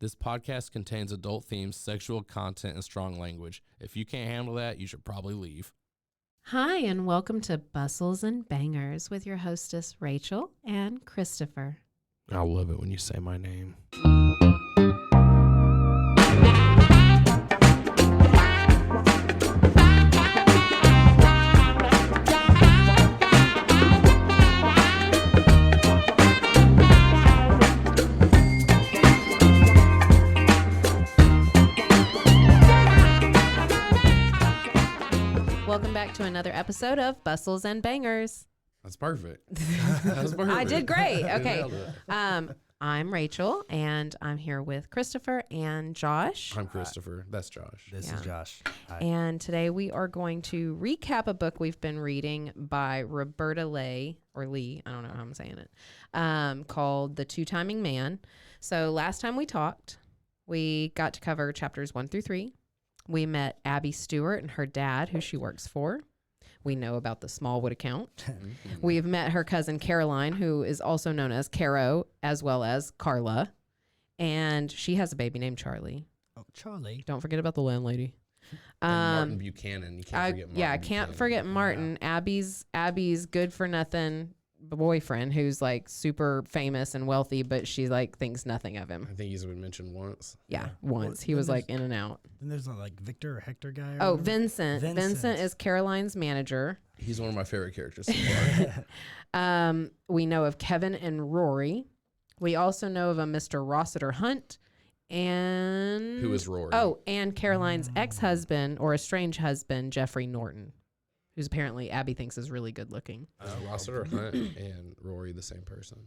This podcast contains adult themes, sexual content, and strong language. If you can't handle that, you should probably leave. Hi, and welcome to Bustles and Bangers with your hostess, Rachel and Christopher. I love it when you say my name. Welcome back to another episode of Bustles and Bangers. That's perfect. That's perfect. I did great. You Okay. nailed it. I'm Rachel, and I'm here with Christopher and Josh. I'm Christopher. That's Josh. This is Josh. Hi. And today we are going to recap a book we've been reading by Roberta Leigh, or Lee, I don't know how I'm saying it, called The Two-Timing Man. So last time we talked, we got to cover chapters 1 through 3. We met Abby Stewart and her dad, who she works for. We know about the Smallwood account. We've met her cousin Caroline, who is also known as Caro, as well as Carla. And she has a baby named Charlie. Oh, Charlie. Don't forget about the landlady. And Martin Buchanan. You can't forget Martin. Yeah, I can't forget Martin. Abby's good for nothing boyfriend who's like super famous and wealthy, but she like thinks nothing of him. I think he's been mentioned once. Yeah, once. He was like in and out. Then there's like Victor or Hector guy. Or Oh, whatever. Vincent. Vincent is Caroline's manager. He's one of my favorite characters so far. We know of Kevin and Rory. We also know of a Mr. Rossiter Hunt. And Who is Rory? Oh, and Caroline's ex-husband or estranged husband, Jeffrey Norton, who's apparently Abby thinks is really good looking. Rossiter Hunt and Rory, the same person.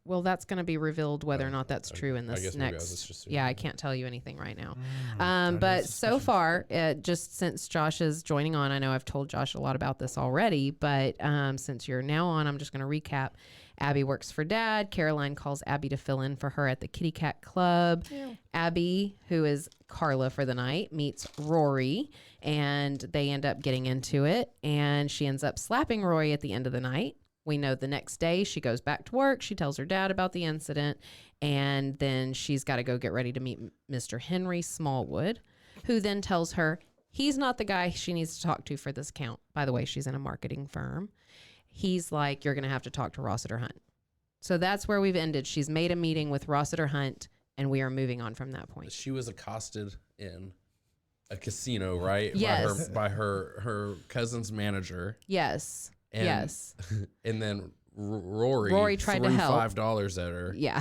Well, that's going to be revealed whether or not that's okay. true in I this guess maybe I was next. just Yeah, I assuming. can't tell you anything right now. Sorry, But this so discussion. far, just since Josh is joining on, I know I've told Josh a lot about this already, but since you're now on, I'm just going to recap. Abby works for Dad. Caroline calls Abby to fill in for her at the Kitty Cat Club. Yeah. Abby, who is Carla for the night, meets Rory, and they end up getting into it, and she ends up slapping Rory at the end of the night. We know the next day she goes back to work. She tells her dad about the incident, and then she's got to go get ready to meet Mr. Henry Smallwood, who then tells her he's not the guy she needs to talk to for this count. By the way, she's in a marketing firm. He's like, you're going to have to talk to Rossiter Hunt. So that's where we've ended. She's made a meeting with Rossiter Hunt, and we are moving on from that point. She was accosted in a casino, right? Yes. By her cousin's manager. Yes. And, yes. And then Rory tried to help. $5 at her Yeah.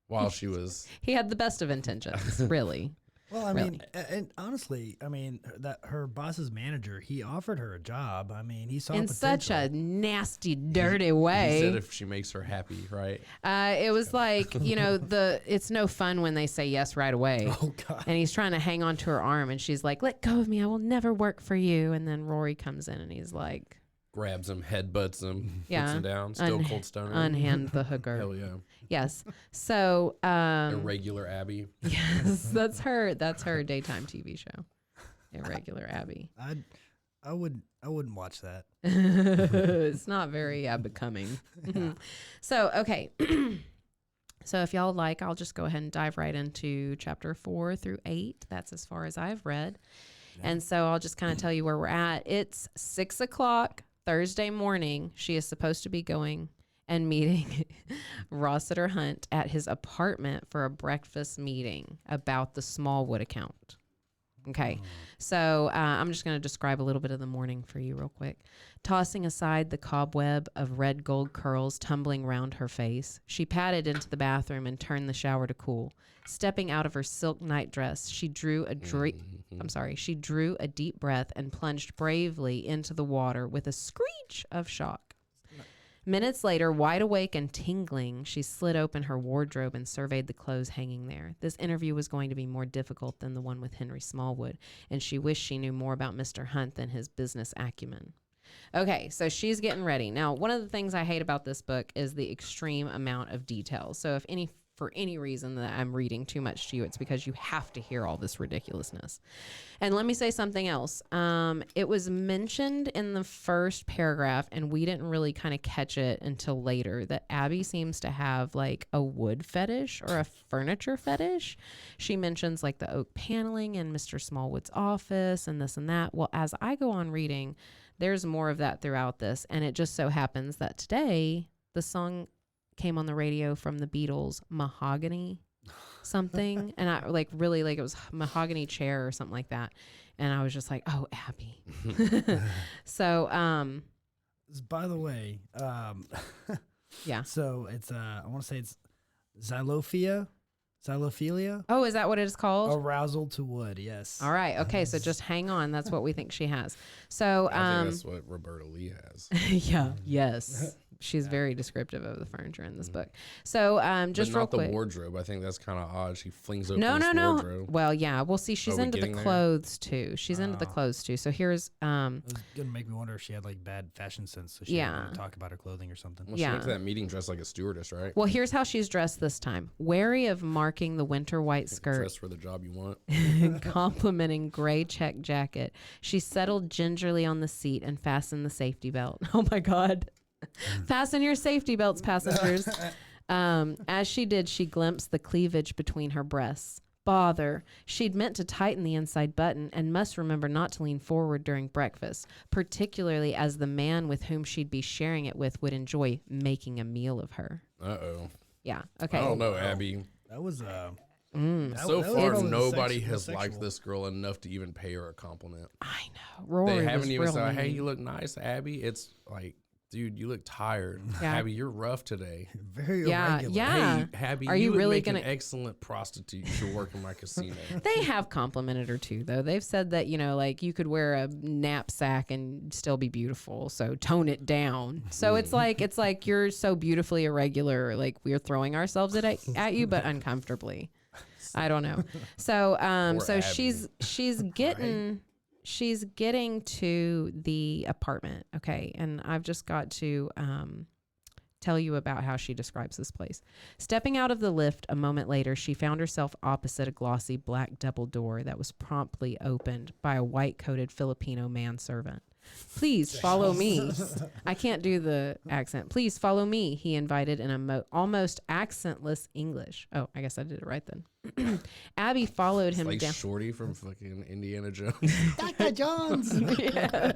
while she was. He had the best of intentions, really. Well, I Really. mean, and honestly, I mean, that her boss's manager, he offered her a job. I mean, he saw In potential. such a nasty, dirty He way. said if she makes her happy, right? It was like, it's no fun when they say yes right away. Oh God. And he's trying to hang on to her arm, and she's like, let go of me. I will never work for you. And then Rory comes in, and he's like, Grabs him, headbutts him, Yeah. puts him down, still cold stone. unhand the hooker. Hell yeah. Yes. So, Irregular Abby. yes, that's her daytime TV show. Irregular Abby. I wouldn't watch that. It's not very becoming. So, okay. So if y'all like, I'll just go ahead and dive right into chapter 4 through 8. That's as far as I've read. Yeah. And so I'll just kind of tell you where we're at. It's 6:00 Thursday morning. She is supposed to be going and meeting Rossiter Hunt at his apartment for a breakfast meeting about the Smallwood account. Okay, so I'm just going to describe a little bit of the morning for you real quick. Tossing aside the cobweb of red gold curls tumbling round her face, she padded into the bathroom and turned the shower to cool. Stepping out of her silk nightdress, she drew a deep breath and plunged bravely into the water with a screech of shock. Minutes later, wide awake and tingling, she slid open her wardrobe and surveyed the clothes hanging there. This interview was going to be more difficult than the one with Henry Smallwood, and she wished she knew more about Mr. Hunt than his business acumen. Okay, so she's getting ready. Now, one of the things I hate about this book is the extreme amount of detail. So if any for any reason that I'm reading too much to you, it's because you have to hear all this ridiculousness. And let me say something else. It was mentioned in the first paragraph, and we didn't really kind of catch it until later, that Abby seems to have like a wood fetish or a furniture fetish. She mentions like the oak paneling in Mr. Smallwood's office and this and that. Well, as I go on reading, there's more of that throughout this. And it just so happens that today the song came on the radio from the Beatles, Mahogany something. And I like really like it was Mahogany Chair or something like that. And I was just like, oh, Abby. So, By the way, yeah. so it's I want to say it's xylophilia. Oh, is that what it is called? Arousal to wood, yes. All right. Okay. So just hang on. That's what we think she has. So, I think that's what Roberta Leigh has. yeah. Yes. She's very descriptive of the furniture in this book. So, just but real not quick. the wardrobe. I think that's kind of odd. She flings open No. this wardrobe. Well, yeah. Well, see, she's we into the getting there? clothes too. She's into the clothes too. So here's, It was gonna make me wonder if she had like bad fashion sense, so she didn't want to talk about her clothing or something. Well, Yeah. she went to that meeting dressed like a stewardess, right? well, here's how she's dressed this time. Wary of marking the winter white skirt, Dressed for the job you want. complimenting gray check jacket, she settled gingerly on the seat and fastened the safety belt. Oh my God. Fasten your safety belts, passengers. As she did, she glimpsed the cleavage between her breasts. Bother. She'd meant to tighten the inside button and must remember not to lean forward during breakfast, particularly as the man with whom she'd be sharing it with would enjoy making a meal of her. Uh-oh. Yeah. Okay. I don't know, Abby. That was So far, nobody has sexual. liked this girl enough to even pay her a compliment. I know. Rory They haven't was even real said, hey, mean. you look nice, Abby. It's like, dude, you look tired. Yeah. Abby, you're rough today. very Yeah, irregular. yeah. Hey, Abby, Are you would really make gonna- an excellent prostitute. You should work in my casino. They have complimented her too, though. They've said that, you know, like you could wear a knapsack and still be beautiful. So tone it down. So it's like you're so beautifully irregular. Like we're throwing ourselves at you, but uncomfortably. I don't know. So, so Abby. she's getting. She's getting to the apartment, okay? And I've just got to tell you about how she describes this place. Stepping out of the lift a moment later, she found herself opposite a glossy black double door that was promptly opened by a white-coated Filipino manservant. Please follow me. I can't do the accent. Please follow me, he invited in a almost accentless English. Oh, I guess I did it right then. Abby followed him Like down. Shorty from fucking Indiana Jones. Dr. Jones. Yeah.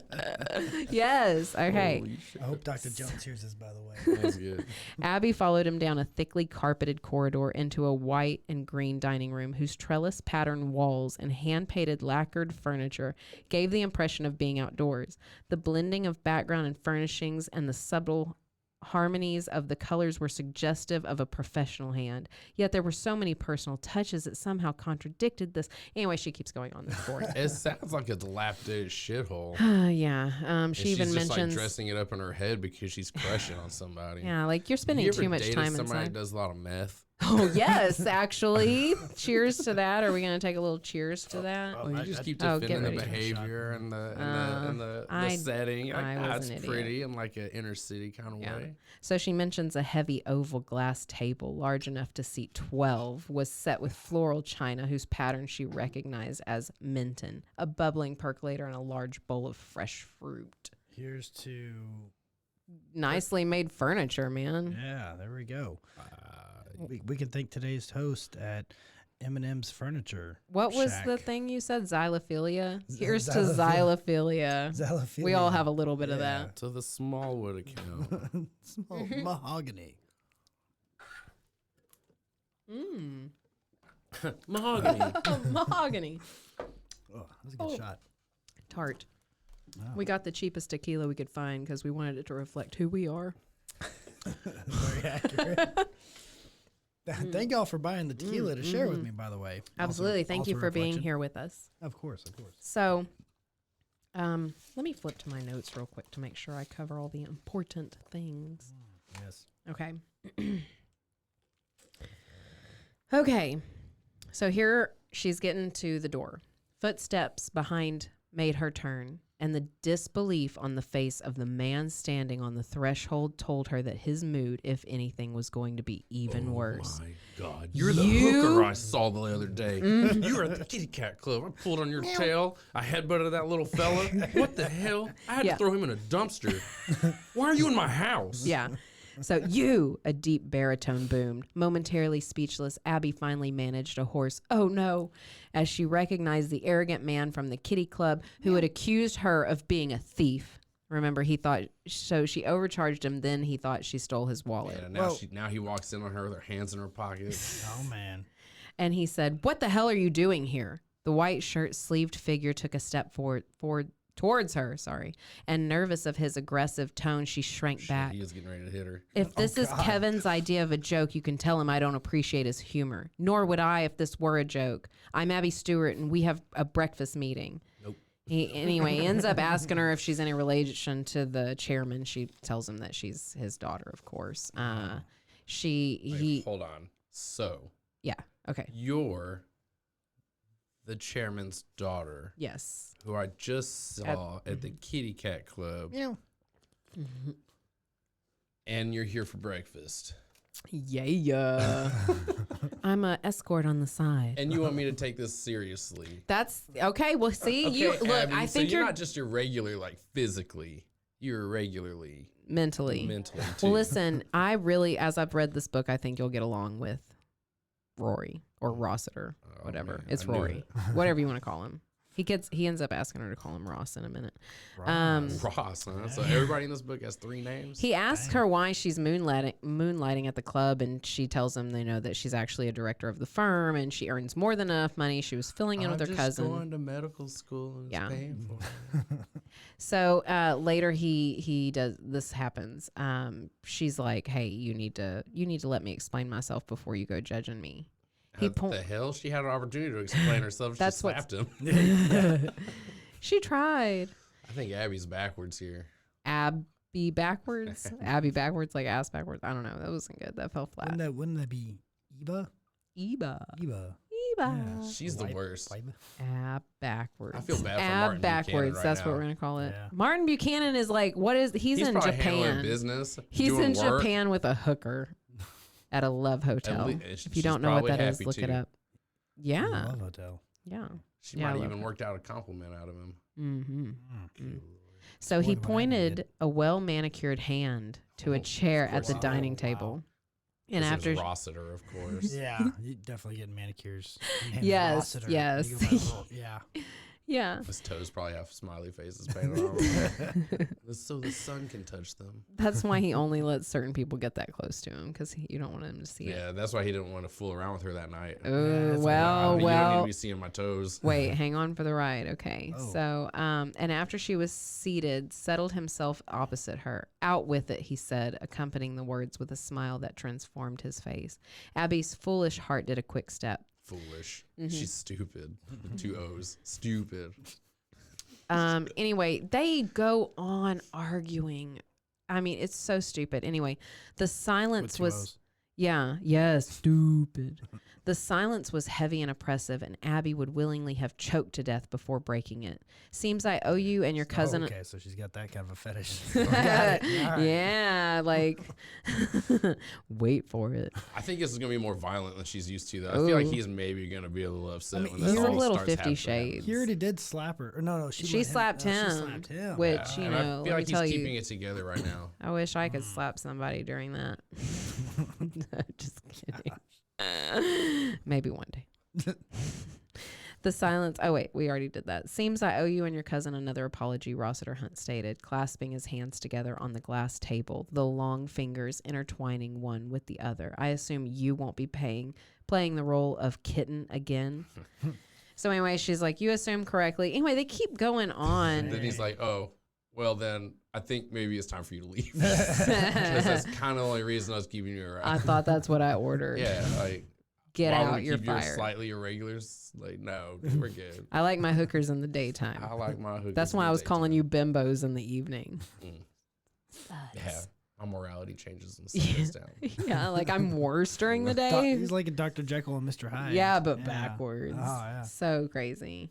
Yes. Okay. Holy shit. I hope Dr. Jones hears this, by the way. That's good. Abby followed him down a thickly carpeted corridor into a white and green dining room whose trellis patterned walls and hand-painted lacquered furniture gave the impression of being outdoors. The blending of background and furnishings and the subtle harmonies of the colors were suggestive of a professional hand. Yet there were so many personal touches that somehow contradicted this. Anyway, she keeps going on this board. It sounds like a dilapidated shithole. Yeah. And She even she's just mentions. like dressing it up in her head because she's crushing on somebody. Yeah, like you're spending You ever too much dated time somebody inside. that does a lot of meth? Oh yes, actually. Cheers to that. Are we gonna take a little cheers to that? Well, you just keep Oh, get defending the ready. behavior and the I- setting. Like, I was that's an idiot. pretty in like an inner city kind of Yeah. way. So she mentions a heavy oval glass table large enough to seat 12 was set with floral china whose pattern she recognized as Minton, a bubbling percolator, and a large bowl of fresh fruit. Here's to Nicely made furniture, man. yeah. There we go. We can thank today's host at Eminem's Furniture. What was Shack. the thing you said? Xylophilia? Here's to xylophilia. xylophilia. Xylophilia. We all have a little bit of Yeah. that. To the Smallwood account. Small mahogany. Mmm. Mahogany. Mahogany. Oh, that's a good shot. Tart. Wow. We got the cheapest tequila we could find because we wanted it to reflect who we are. Very accurate. Thank y'all for buying the tequila to share with me, by the way. Absolutely. Also- Thank also you for being reflection. here with us. Of course, of course. So, let me flip to my notes real quick to make sure I cover all the important things. Yes. Okay. Okay. So here she's getting to the door. Footsteps behind made her turn, and the disbelief on the face of the man standing on the threshold told her that his mood, if anything, was going to be even worse. Oh, my God. You're the hooker I saw the other day. You were at the kitty cat club. I pulled on your tail. I headbutted that little fella. What the hell? I had to throw him in a dumpster. Why are you in my house? Yeah. So you, a deep baritone boomed. Momentarily speechless, Abby finally managed a hoarse, "Oh no," as she recognized the arrogant man from the kitty club who had accused her of being a thief. Remember, he thought, so she overcharged him, then he thought she stole his wallet. Yeah, now he walks in on her with her hands in her pockets. Oh, man. And he said, "What the hell are you doing here?" The white shirt sleeved figure took a step forward towards her, and nervous of his aggressive tone, she shrank back. He was getting ready to hit her. If this is God. Kevin's idea of a joke, you can tell him I don't appreciate his humor. Nor would I if this were a joke. I'm Abby Stewart, and we have a breakfast meeting. Nope. He ends up asking her if she's any relation to the chairman. She tells him that she's his daughter, of course. Hold on. So, Yeah. Okay. you're the chairman's daughter, Yes. who I just saw at the kitty cat club, Yeah. and you're here for breakfast. Yeah. I'm a escort on the side. And you want me to take this seriously? That's okay. Well, see, Okay, you look. Abby, I so think you're you're not just irregular, like physically. You're irregularly mentally. too. Well, listen, I really, as I've read this book, I think you'll get along with Rory or Rossiter, whatever. man, It's I knew Rory, whatever you want to call him. He ends up asking her to call him Ross in a minute. Ross, huh? So everybody in this book has 3 names? He asks her why she's moonlighting at the club, and she tells him they know that she's actually a director of the firm, and she earns more than enough money. She was filling in with her cousin. going to medical school and Yeah. paying for it. So later he does this happens. She's like, "Hey, you need to let me explain myself before you go judging me." What the hell? She had an opportunity to explain herself. She That's what- slapped him. She tried. I think Abby's backwards here. Abby backwards. Abby backwards, like ass backwards. I don't know. That wasn't good. That fell flat. Wouldn't that be Eba? Eba. Eba. Eba. She's the worst. Ab backwards. I feel bad for Ab Martin backwards. Buchanan right That's now. what we're gonna call it. Yeah. Martin Buchanan is like, what is? He's in probably handling Japan. business. He's doing in work. Japan with a hooker at a love hotel. If you she's don't know what probably that is, happy look it too. up. Yeah. Love Hotel. Yeah. She Yeah, I might have love even her. worked out a compliment out of him. Mm-hmm. Mm. So he More than what Abby pointed did. a well-manicured hand to a chair at the course. dining Oh, table. wow. And This after is Rossiter, of course. Yeah, you definitely getting manicures. And Yes, Rossiter. yes. You go by the rule. Yeah. yeah, His toes probably have smiley faces painted on them. So the sun can touch them. that's why he only lets certain people get that close to him because you don't want him to see it. Yeah, that's why he didn't want to fool around with her that night. Oh, that's well, You don't need well. to be seeing my toes. Wait, hang on for the ride. Okay. Oh. So, and after she was seated, settled himself opposite her. Out with it, he said, accompanying the words with a smile that transformed his face. Abby's foolish heart did a quick step. Foolish. Mm-hmm. She's stupid. With 2 O's. Stupid. Anyway, they go on arguing. I mean, it's so stupid. Anyway, the silence With 2 was. O's. Yeah, yes, stupid. The silence was heavy and oppressive, and Abby would willingly have choked to death before breaking it. Seems I owe you and your cousin. Oh, okay, so she's got that kind of a fetish. Got it. All right. Yeah, like, wait for it. I think this is going to be more violent than she's used to, though. I feel like Ooh. he's maybe going to be a little upset I mean, when this he's a all little starts 50 happening. Shades. He already did slap her. Or no, She let slapped him, She slapped him. which, you And know, I let feel me like he's tell keeping you, it together right now. I wish I could slap somebody during that. Just kidding. Maybe one day. The silence. Oh, wait, we already did that. Seems I owe you and your cousin another apology, Rossiter Hunt stated, clasping his hands together on the glass table, the long fingers intertwining one with the other. I assume you won't be playing the role of kitten again. So anyway, she's like, you assume correctly. Anyway, they keep going on. Then he's like, oh, well, then I think maybe it's time for you to leave. Because that's kind of the only reason I was keeping you around. I thought that's what I ordered. Yeah, like, Get why would out, we you're keep yours fired. slightly irregulars? Like, no, we're good. I like my hookers in the daytime. I like my hookers. That's in why the I was calling daytime. you bimbos in the evening. Yeah, my morality changes and slows down. Yeah, like I'm worse during the day. He's like a Dr. Jekyll and Mr. Hyde. Yeah, but backwards. Oh, yeah. So crazy.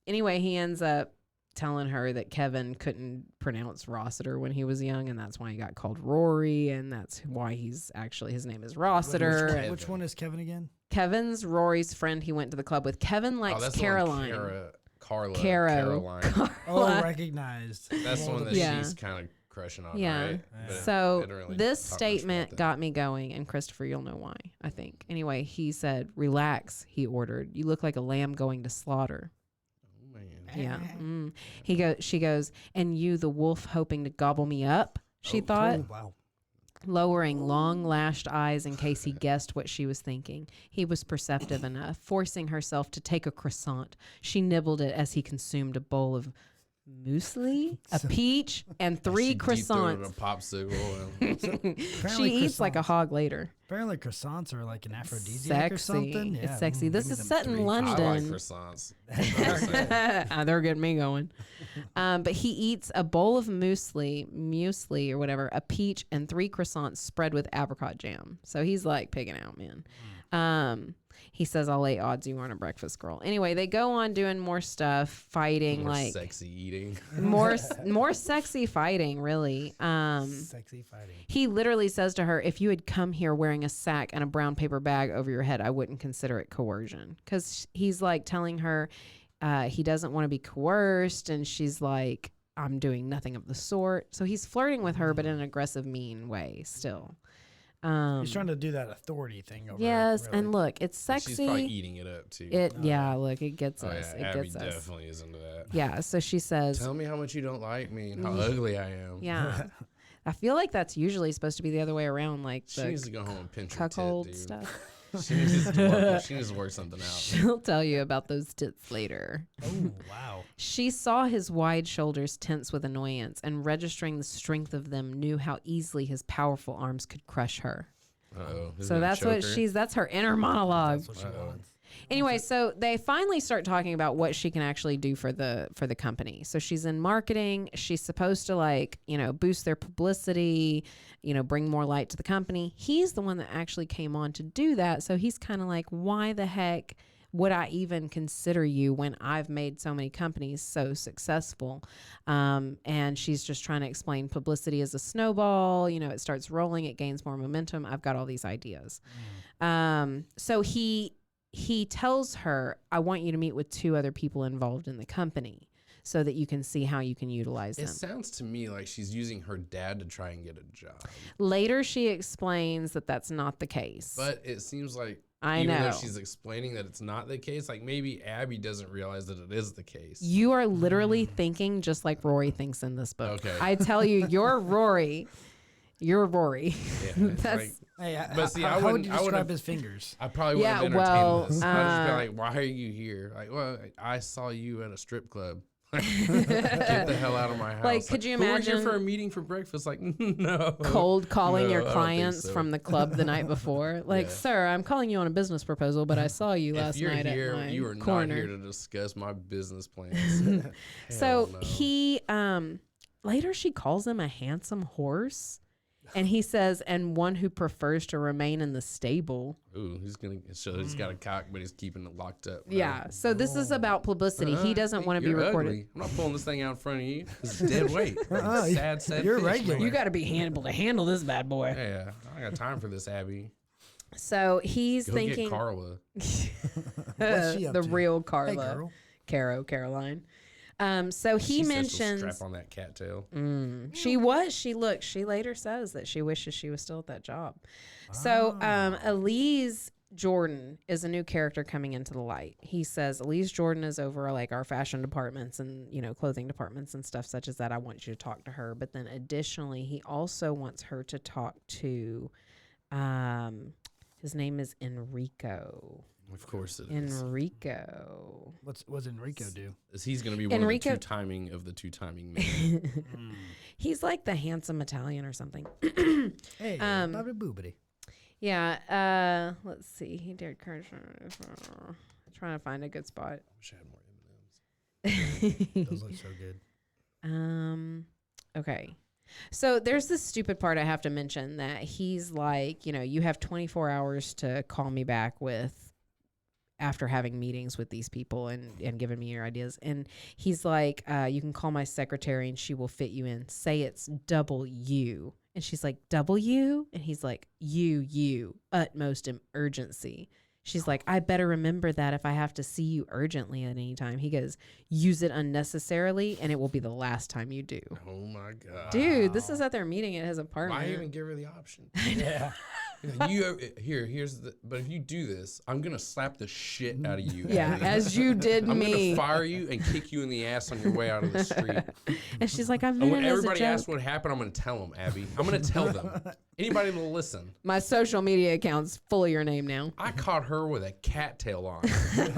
anyway, he ends up telling her that Kevin couldn't pronounce Rossiter when he was young, and that's why he got called Rory, and that's why his name is Rossiter. Which one is Kevin again? Kevin's Rory's friend he went to the club with. Kevin likes that's Caroline. Caroline. Oh, recognized. That's the one that she's kind of crushing on, right? So this statement got me going, and Christopher, you'll know why, I think. Anyway, he said, "Relax," he ordered. "You look like a lamb going to slaughter." Yeah. She goes, "And you, the wolf, hoping to gobble me up," she thought. Oh, wow. Lowering long-lashed eyes in case he guessed what she was thinking. He was perceptive enough, forcing herself to take a croissant. She nibbled it as he consumed a bowl of muesli, a peach, and 3 croissants. A popsicle. She eats like a hog later. Apparently croissants are like an aphrodisiac or something. Yeah. It's sexy. This is set in London. I like croissants. They're getting me going. But he eats a bowl of muesli or whatever, a peach, and 3 croissants spread with apricot jam. So he's like pigging out, man. He says, "I'll lay odds you aren't a breakfast girl." Anyway, they go on doing more stuff, fighting, more like sexy eating, more sexy fighting, really. Sexy fighting. He literally says to her, "If you had come here wearing a sack and a brown paper bag over your head, I wouldn't consider it coercion." Because he's like telling her he doesn't want to be coerced, and she's like, "I'm doing nothing of the sort." So he's flirting with her, but in an aggressive, mean way still. He's trying to do that authority thing over yes, her, really. and look, it's sexy. She's probably eating it up too. Look, it gets us. Yeah, it Abby gets us. definitely is into that. Yeah, so she says, "Tell me how much you don't like me and how ugly I am." Yeah. I feel like that's usually supposed to be the other way around, like she the needs to go home and pinch her tit, cuckold dude. stuff. She needs to work something out. She'll tell you about those tits later. Oh, wow. She saw his wide shoulders tense with annoyance, and registering the strength of them, knew how easily his powerful arms could crush her. So that's that's her inner monologue. That's what she wants. Anyway, so they finally start talking about what she can actually do for the company. So she's in marketing. She's supposed to boost their publicity, bring more light to the company. He's the one that actually came on to do that. So he's kind of like, why the heck would I even consider you when I've made so many companies so successful? And she's just trying to explain publicity as a snowball. It starts rolling, it gains more momentum. I've got all these ideas. So he tells her, "I want you to meet with 2 other people involved in the company so that you can see how you can utilize them." It sounds to me like she's using her dad to try and get a job. Later, she explains that that's not the case. But it seems like even though she's explaining that it's not the case, like maybe Abby doesn't realize that it is the case. You are literally thinking just like Rory thinks in this book. Okay. I tell you, you're Rory. You're Rory. Yeah, That's But see, how would you describe his fingers? I probably wouldn't entertain this. I'd just be like, "Why are you here?" Like, "Well, I saw you at a strip club." Get the hell out of my house. Like, could you imagine? We're here for a meeting for breakfast. Like, no. Cold calling your I don't clients think so. from the club the night before. Like, "Sir, I'm calling you on a business proposal, but I saw you last night here, at my you are corner." not here to discuss my business plans. So no. he later she calls him a handsome horse. And he says, "And one who prefers to remain in the stable." Ooh, he's got a cock, but he's keeping it locked up. Bro. Yeah. So this is about publicity. He doesn't want to be You're recorded. ugly. I'm not pulling this thing out in front of you. This is dead weight. Sad You're fish, regular. man. You got to be able to handle this bad boy. Yeah, I got time for this, Abby. So he's Go thinking get Carla. What's she up the to? real Hey, Carla, girl. Caroline. So he She says she'll mentions strap on that cattail. she later says that she wishes she was still at that job. So Elise Jordan is a new character coming into the light. He says, "Elise Jordan is over like our fashion departments and clothing departments and stuff such as that. I want you to talk to her." But then additionally, he also wants her to talk to his name is Enrico. Of course it is. Enrico. What's Enrico do? He's going to be one of the two timing men. He's like the handsome Italian or something. Hey, Bobby Boobity. Yeah. Let's see. He dared courage. Trying to find a good spot. Wish I had more M&Ms. Those look so good. Okay. So there's this stupid part I have to mention that he's like, you have 24 hours to call me back with after having meetings with these people and giving me your ideas. And he's like, you can call my secretary and she will fit you in. Say it's W. And she's like, W? And he's like, U, utmost urgency. She's like, I better remember that if I have to see you urgently at any time. He goes, use it unnecessarily and it will be the last time you do. Oh my God. Dude, this is at their meeting at his apartment. Why even give her the option? Yeah. But if you do this, I'm gonna slap the shit out of you. Yeah, Abby. as you did I'm me. gonna fire you and kick you in the ass on your way out of the street. And she's like, I'm And when meant it as a everybody joke. asks what happened, I'm gonna tell them, Abby. I'm gonna tell them. Anybody will listen. My social media account's full of your name now. I caught her with a cattail on.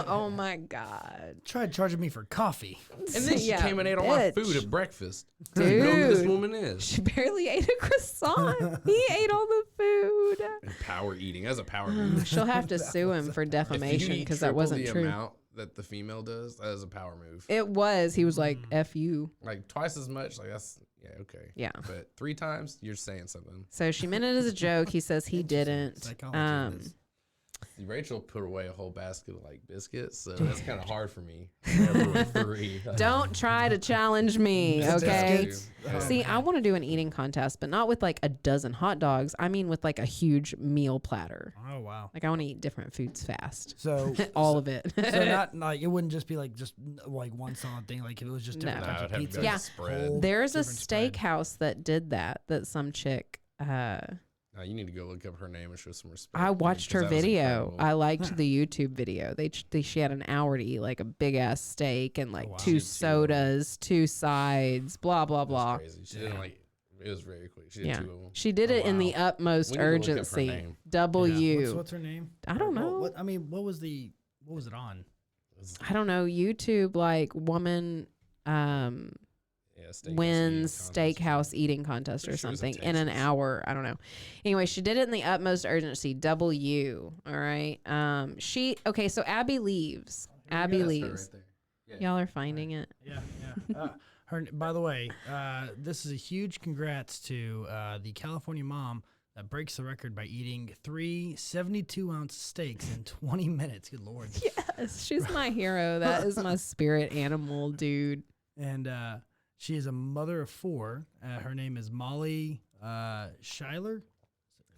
Oh my God. Tried charging me for coffee. And then she Yeah, came and ate all my bitch. food at breakfast. Dude. You know who this woman is. She barely ate a croissant. He ate all the food. And power eating. That's a power move. She'll have to sue him for If you defamation eat because that triple wasn't the true. amount that the female does, that is a power move. It was. He was like, F you. Like twice as much. Like that's okay. Yeah. But 3 times, you're saying something. So she meant it as a joke. He says he didn't. Psychology is. Rachel put away a whole basket of like biscuits, so that's kind of hard for me. Everyone 3. Don't try to challenge me, okay? Biscuits. Yeah. See, I want to do an eating contest, but not with like a dozen hot dogs. I mean with like a huge meal platter. Oh wow. Like I want to eat different foods fast. So All of it. so not like it wouldn't just be like one solid thing. Like if it was just different No. types No, of it'd have to pizza. be like Yeah. a spread. Whole There's a different spread. steakhouse that did that some chick You need to go look up her name and show some respect. I dude, watched 'cause her that was video. incredible. I liked the YouTube video. She had an hour to eat like a big ass steak and like wow. 2 She had 2 sodas, 2 sides, blah blah It was blah. crazy. She didn't like. It was very quick. She did Yeah. 2 of them. She did it in the wow. utmost We need to look up her urgency. name. W. What's her name? I don't know. What I mean, what was it on? I don't know. YouTube like woman Yeah, steakhouse wins eating contest. steakhouse eating contest or Pretty sure it was in something in an Texas. hour. I don't know. Anyway, she did it in the utmost urgency. W. All right. So Abby leaves. Abby That's her leaves. right there. Y'all are finding it. Yeah, yeah. By the way, this is a huge congrats to the California mom that breaks the record by eating 3 72-ounce steaks in 20 minutes. Good Lord. Yes, she's my hero. That is my spirit animal, dude. And she is a mother of 4. Her name is Molly Schuyler.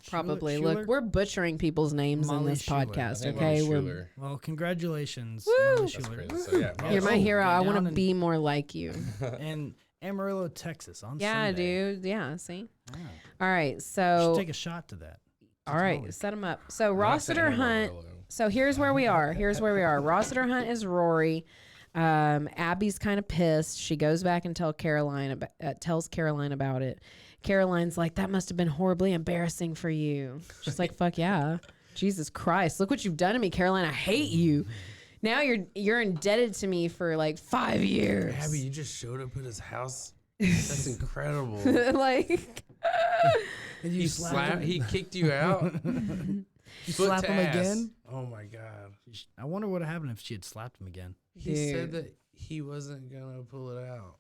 Probably. Schuler? Look, we're butchering people's names in Molly this Schuler. I podcast, think okay? Molly We're Schuler. Well, congratulations, Woo! Molly That's Schuler. crazy. So, yeah, You're my Oh, hero. go I want down to in- be more like you. And Amarillo, Texas on Yeah, Sunday. dude. Yeah, see? Yeah. All right, You so... should take a shot to that. All right, Molly. set them up. So Not to Rossiter Hunt... Amarillo. So here's where we are. Rossiter Hunt is Rory. Abby's kind of pissed. She goes back and tells Caroline about it. Caroline's like, that must have been horribly embarrassing for you. She's like, fuck yeah. Jesus Christ. Look what you've done to me, Caroline. I hate you. Now you're indebted to me for like 5 years. Abby, you just showed up at his house. That's incredible. Like, And you slap him? He kicked you out. You Foot slap to him ass. again? Oh my god. I wonder what happened if she had slapped him again. He Dude. said that he wasn't gonna pull it out.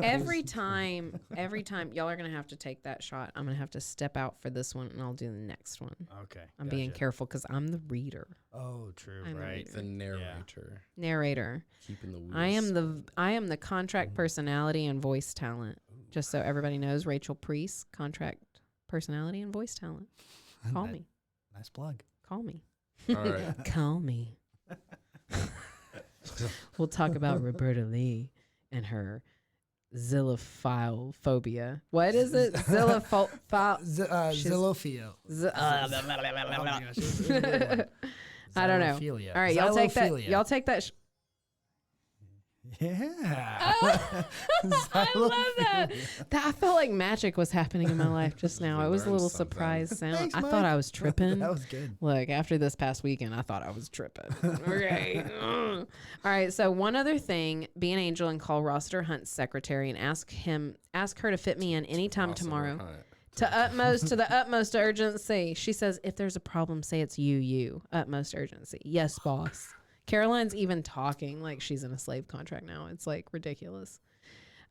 every time y'all are going to have to take that shot. I'm going to have to step out for this one and I'll do the next one. Okay. I'm being gotcha. careful because I'm the reader, Oh, true. I'm Right. The narrator, narrator. keeping the wheels. I am the contract personality and voice talent. Just so everybody knows, Rachel Priest, contract personality and voice talent. Call me. Nice plug. Call me. All right. Call me. We'll talk about Roberta Leigh and her zillophile phobia. What is it? Zillophile. She's- Zillophile. Z- Oh my gosh, it was a good one. I don't know. Xylophilia. All right, y'all take that. Xylophilia. Y'all take that. Yeah. I love that. I felt like magic was happening in my life just now. We It was a learned little something. surprise sound. Thanks, I Mike. thought I was tripping. That was good. Look, after this past weekend, I thought I was tripping. Okay. All right. So one other thing, be an angel and call Rossiter Hunt's secretary and ask her to fit me in anytime Awesome tomorrow. Hunt. To the utmost urgency. She says, if there's a problem, say it's you. Utmost urgency. Yes, boss. Caroline's even talking like she's in a slave contract now. It's like ridiculous.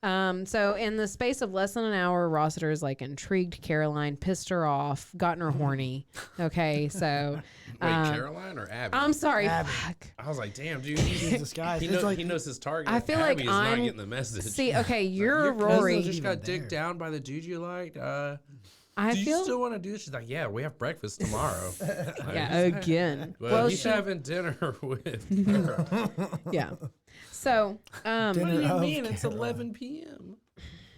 So in the space of less than an hour, Rossiter is like intrigued Caroline, pissed her off, gotten her horny. Okay, so Wait, Caroline or Abby? I'm sorry. Abby. Fuck. I was like, damn, dude. She's disguised. He knows his target. I feel Abby like is not I'm getting the message. See, okay, you're Your Rory. cousin just Even got dicked there. down by the dude you liked. I Do you feel still want to do this? She's like, yeah, we have breakfast tomorrow. yeah, again. Well, he's she, having dinner with her. yeah. So, What do Dinner you of mean? It's Caroline. 11 p.m.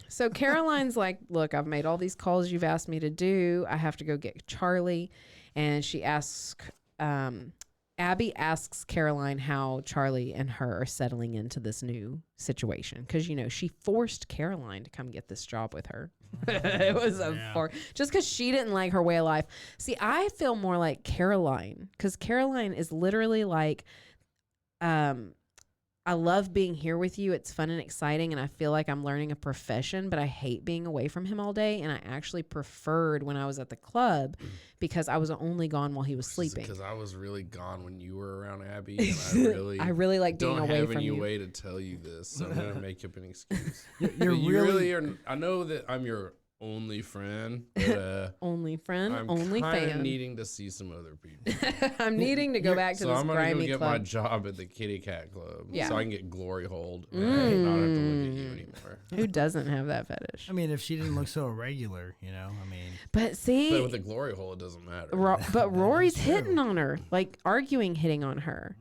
so Caroline's like, look, I've made all these calls you've asked me to do. I have to go get Charlie. And she asks, Abby asks Caroline how Charlie and her are settling into this new situation. Cause she forced Caroline to come get this job with her. It was just cause she didn't like her way of life. See, I feel more like Caroline, cause Caroline is literally like, I love being here with you. It's fun and exciting, and I feel like I'm learning a profession, but I hate being away from him all day, and I actually preferred when I was at the club because I was only gone while he was sleeping. Because I was really gone when you were around Abby, and I really like being don't away have from any you. way to tell you this, so I'm going to make up an excuse. You're But you really are, I know that I'm your only friend, but Only friend, I'm only kind of fan. needing to see some other people. I'm needing to go back to So this I'm going to go grimy get my club. job at the Kitty Cat Club Yeah. so I can get glory hold and not have to look at you anymore. Who doesn't have that fetish? I mean, if she didn't look so irregular, I mean. But see, But with the glory hole, it doesn't matter. but Rory's hitting on her, like arguing, hitting on her.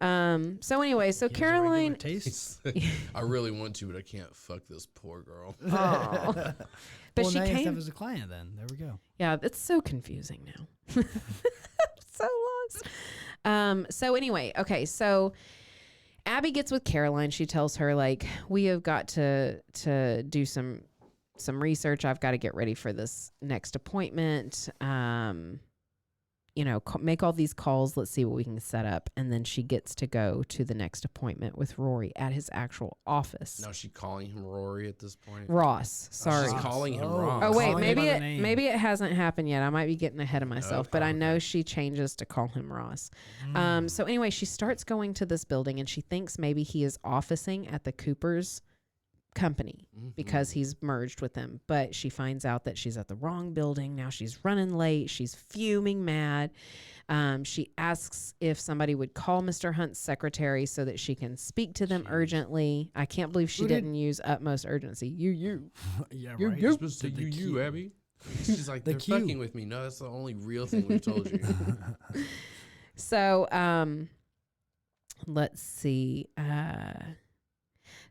So anyway, so he has a regular Caroline. taste. I really want to, but I can't fuck this poor girl. Aw. But Well, she now you have to came. have as a client then. There we go. Yeah, it's so confusing now. So lost. So anyway, okay, so Abby gets with Caroline. She tells her, like, we have got to do some research. I've got to get ready for this next appointment. Make all these calls. Let's see what we can set up. And then she gets to go to the next appointment with Rory at his actual office. Now is she calling him Rory at this point? Ross, sorry. She's calling him Oh. Ross. Oh wait, Calling him by the maybe name. maybe it hasn't happened yet. I might be getting ahead of myself, but I know she changes to call him Ross. So anyway, she starts going to this building and she thinks maybe he is officing at the Cooper's company because he's merged with them. But she finds out that she's at the wrong building. Now she's running late. She's fuming mad. She asks if somebody would call Mr. Hunt's secretary so that she can speak to them urgently. I can't believe she didn't use utmost urgency. You. Yeah, You're- right. you're Supposed to The you, key. Abby. She's like, The they're cue. fucking with me. No, that's the only real thing we've told you. So, let's see.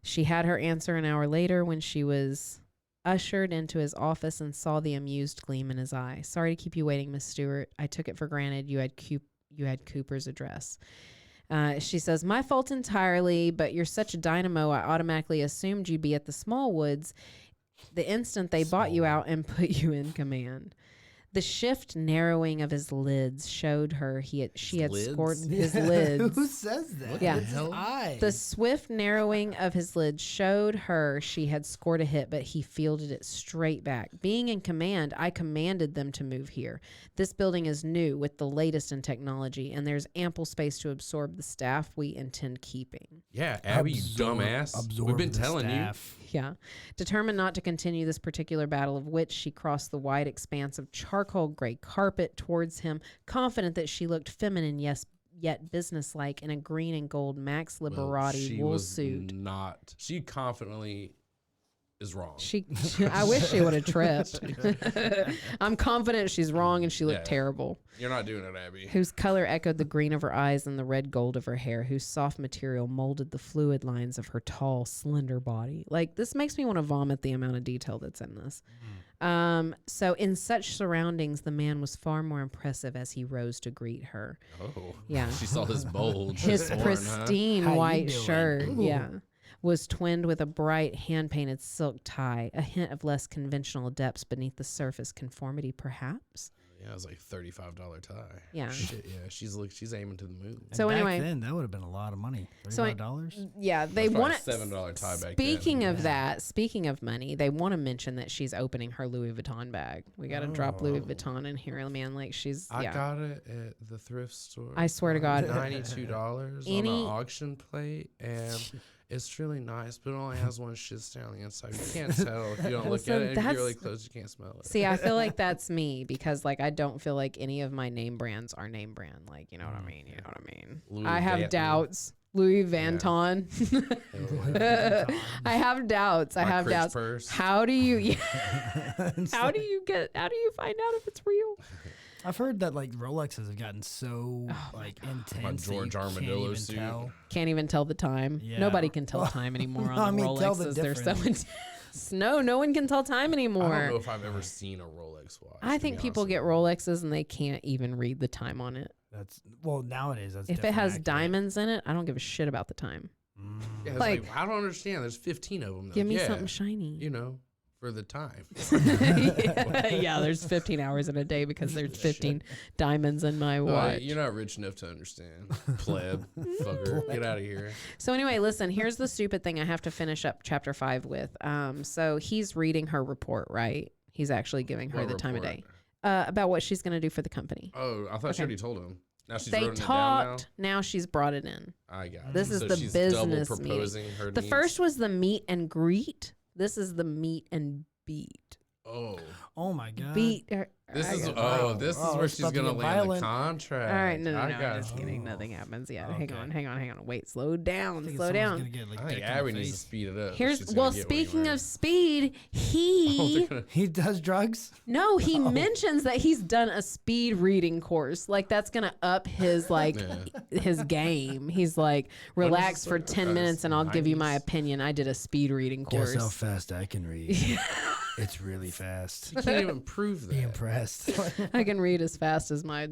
She had her answer an hour later when she was ushered into his office and saw the amused gleam in his eye. Sorry to keep you waiting, Miss Stewart. I took it for granted you had Cooper's address. She says, my fault entirely, but you're such a dynamo, I automatically assumed you'd be at the Smallwoods the instant they bought you out and put you in command. The shift narrowing of his lids showed her she had lids? scored his lids. Who says that? Yeah. It's his eye. The swift narrowing of his lids showed her she had scored a hit, but he fielded it straight back. Being in command, I commanded them to move here. This building is new with the latest in technology, and there's ample space to absorb the staff we intend keeping. Yeah, Abby, you Absorb- dumbass. We've absorb been the telling you. staff. Yeah. Determined not to continue this particular battle, of which she crossed the wide expanse of charcoal gray carpet towards him, confident that she looked feminine, yes, yet businesslike in a green and gold Max Liberati she wool was suit. She confidently is wrong. I wish she would have tripped. I'm confident she's wrong and she looked Yeah. terrible. You're not doing it, Abby. Whose color echoed the green of her eyes and the red gold of her hair, whose soft material molded the fluid lines of her tall, slender body. Like, this makes me want to vomit the amount of detail that's in this. So in such surroundings, the man was far more impressive as he rose to greet her. Oh, Yeah. She saw his bulge. His this morning, pristine How you white doing? shirt, Ooh. yeah, was twinned with a bright hand-painted silk tie, a hint of less conventional depths beneath the surface conformity, perhaps. Yeah, it was like $35 tie. Yeah. Shit, yeah. She's aiming to the moon. And So back anyway- then that would have been a lot of money. So I- $35. Yeah, they That's want probably to. $7 tie back then. Speaking of that, speaking of money, they want to mention that she's opening her Louis Vuitton bag. We got to drop Louis Vuitton in here, man. Like she's. I Yeah. got it at the thrift store. I swear to God. $92 on Any- an auction plate, and It's really nice, but it only has one shit stain on the inside. You can't tell if you don't look So at it. If you that's- get really close, you can't smell it. See, I feel like that's me because like I don't feel like any of my name brands are name brand. Like, you know what I mean? You know what I mean? Louis I have Vuitton. doubts. Louis Vuitton. I have doubts. I My have Crips doubts. purse. How do you how do you find out if it's real? I've heard that like Rolexes have gotten so like intense. My that George you can't Armadillo even suit. tell. Can't even tell the time. Yeah. Nobody can tell time anymore on I the mean, tell the Rolexes. They're so difference. intense. No one can tell time I anymore. don't know if I've ever seen a Rolex watch. I to think be people honest get with you. Rolexes and they can't even read the time on it. That's nowadays. That's If it definitely has accurate. diamonds in it, I don't give a shit about the time. Yeah, it's like- I don't understand. There's 15 of them. Give me something shiny. You know, for the time. yeah, there's 15 hours in a day because there's 15 diamonds in my watch. You're not rich enough to understand. Pleb. Fucker. Get out of here. So anyway, listen, here's the stupid thing I have to finish up chapter 5 with. So he's reading her report, right? He's actually giving her What the time of report? day about what she's going to do for the company. Oh, I thought she Okay. already told him. Now she's They writing it down talked. Now she's brought it in. now? I got it. This is So the she's business double proposing her The needs? first was the meet and greet. This is the meet and beat. Oh. Oh my god. Beat. Her, This I is got- this is Oh, where it's she's about to gonna get land violent. the contract. All right, no, I I'm got just it. kidding. Nothing happens yet. Okay. Hang on. Wait, slow down. Thinking Slow someone's down. gonna get, like, I think dick in the Abby needs to face. speed it up. if Here's she's gonna well. get what he Speaking of wants. speed, Oh, he they're gonna- He does drugs. no, he mentions that he's done a speed reading course. Like that's gonna up his like Yeah. his game. He's like, relax this for like? 10 Okay, minutes and I'll give you my 90s. opinion. I did a speed reading course. Guess how fast I can read. It's really fast. You can't even prove Be that. impressed. I can read as fast as my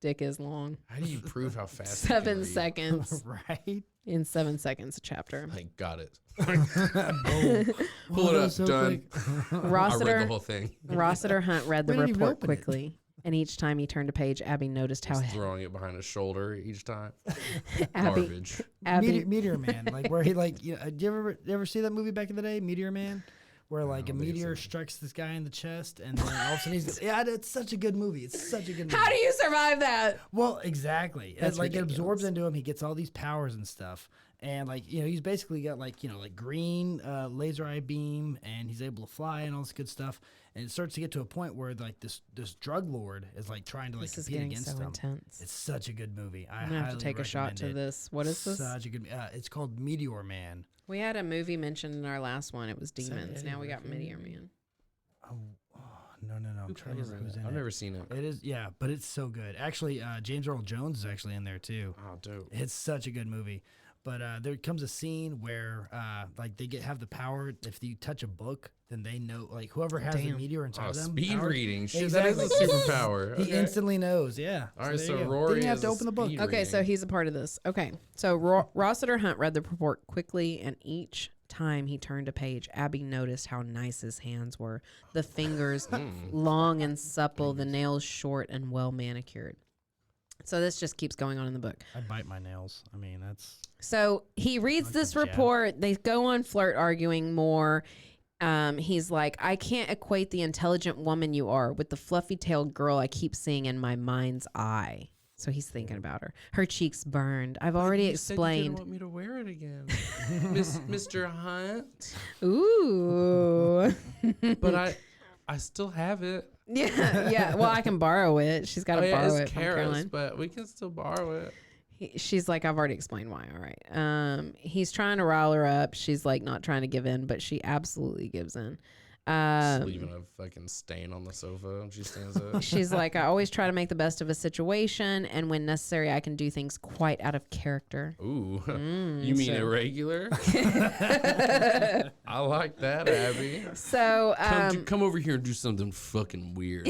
dick is long. How do you prove how fast? you can 7 read? seconds. right? In 7 seconds a chapter. I got it. Boom. Pull it up. Done. I read the Rossiter whole thing. Rossiter Hunt read the We didn't even report open it. quickly. And each time he turned a page, Abby noticed how Just throwing it behind his shoulder each time. Abby, Garbage. Abby Meteor Man, like where he like, you know, did you ever see that movie back in the day, Meteor Man, where like a don't think meteor so. strikes this guy in the chest, and then all of a sudden he's it's such a good movie. It's such a good movie. how do you survive that? Well, exactly. That's It absorbs ridiculous. into him. He gets all these powers and stuff. And like, you know, he's basically got like, you know, like green laser eye beam, and he's able to fly and all this good stuff. And it starts to get to a point where like this drug lord is like trying to like This is compete getting against so him. intense. It's such a good movie. I'm gonna have to highly take a shot to recommend it. this. What is this? Such a good. It's called Meteor Man. We had a movie mentioned in our last one. It was that Demons. Eddie Now we got Murphy? Meteor Man. Oh, no. I'm Who trying to plays remember who's that? in I've it. never seen it. It is, yeah, but it's so good. Actually, James Earl Jones is actually in there too. Oh, dope. It's such a good movie. But there comes a scene where like they have the power. If you touch a book, then they know. Like whoever has the Damn. meteor inside Oh, of them. speed power, reading. Shit, Exactly. that is a superpower. He Okay. instantly knows. Yeah. All right, there so you go. Rory Didn't have is to a open the book. speed Okay, so reading. he's a part of this. Okay, so Rossiter Hunt read the report quickly, and each time he turned a page, Abby noticed how nice his hands were. The fingers long and supple, the nails short and well manicured. So this just keeps going on in the book. I bite my nails. I mean, that's So he reads Like this a jab. report. They go on flirt arguing more. He's like, I can't equate the intelligent woman you are with the fluffy-tailed girl I keep seeing in my mind's eye. So he's thinking about her. Her cheeks burned. I've already You said you didn't explained. want me to wear it again, Mr. Hunt. Ooh. But I still have it. yeah. Well, I can borrow it. She's got to Oh, yeah, borrow it it's from carrots, Caroline. but we can still borrow it. She's like, I've already explained why. All right. He's trying to rile her up. She's like not trying to give in, but she absolutely gives in. Just leaving a fucking stain on the sofa when she stands up. She's like, I always try to make the best of a situation, and when necessary, I can do things quite out of character. Ooh, you mean so- irregular? I like that, Abby. So, Come over here and do something fucking weird.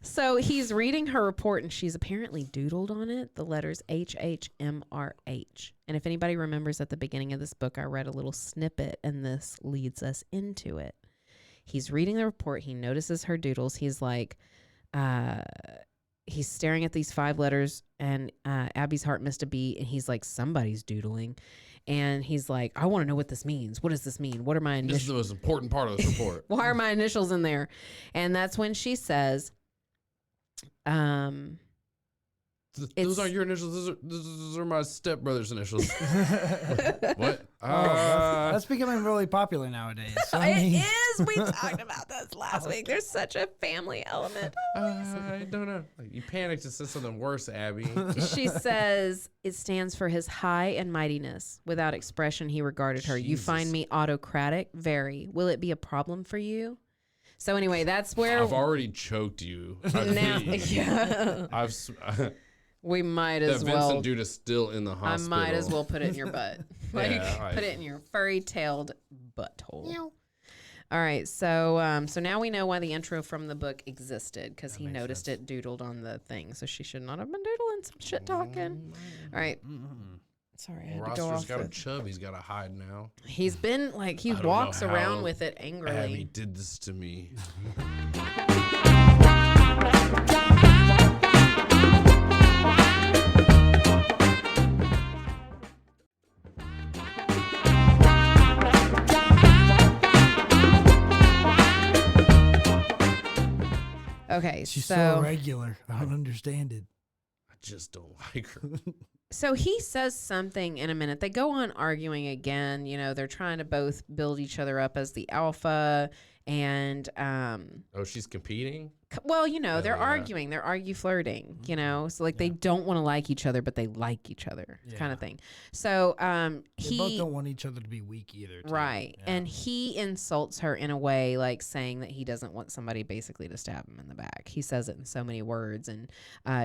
so he's reading her report, and she's apparently doodled on it the letters HHMRH. And if anybody remembers at the beginning of this book, I read a little snippet, and this leads us into it. He's reading the report. He notices her doodles. He's like, he's staring at these 5 letters, and Abby's heart missed a beat, and he's like, somebody's doodling. And he's like, I want to know what this means. What does this mean? What are my This is initials? the most important part of this report. Why are my initials in there? And that's when she says, Those aren't your initials. Those are my stepbrother's initials. What? That's becoming really popular nowadays. So, I mean, It is. We talked about this last week. There's such a family element. I don't know. You panicked and said something worse, Abby. She says it stands for his high and mightiness. Without expression, he regarded her. You Jesus. find me autocratic? Very. Will it be a problem for you? So anyway, that's where I've already choked you. now. Yeah, we might as That well. Vincent dude is still in the I hospital. might as well put it in your butt. Like, Yeah, put it in your furry-tailed butthole. All right, so now we know why the intro from the book existed, because he noticed it doodled on the thing. So she should not have been doodling some shit talking. All right. Sorry, I had to go Roster's off. got a chub. He's got to hide now. He's been like, he I don't walks know around how with it angrily. Abby did this to me. Okay, she's so so regular. I don't understand it. I just don't like her. So he says something in a minute. They go on arguing again. You know, they're trying to both build each other up as the alpha. And, Oh, she's competing? well, you know, they're yeah. arguing. They're flirting, you know. So, like, they don't want to like each other, but they like each other kind of thing. So, They both don't want each other to be weak either. Too. right. Yeah. And he insults her in a way, like, saying that he doesn't want somebody basically to stab him in the back. He says it in so many words. And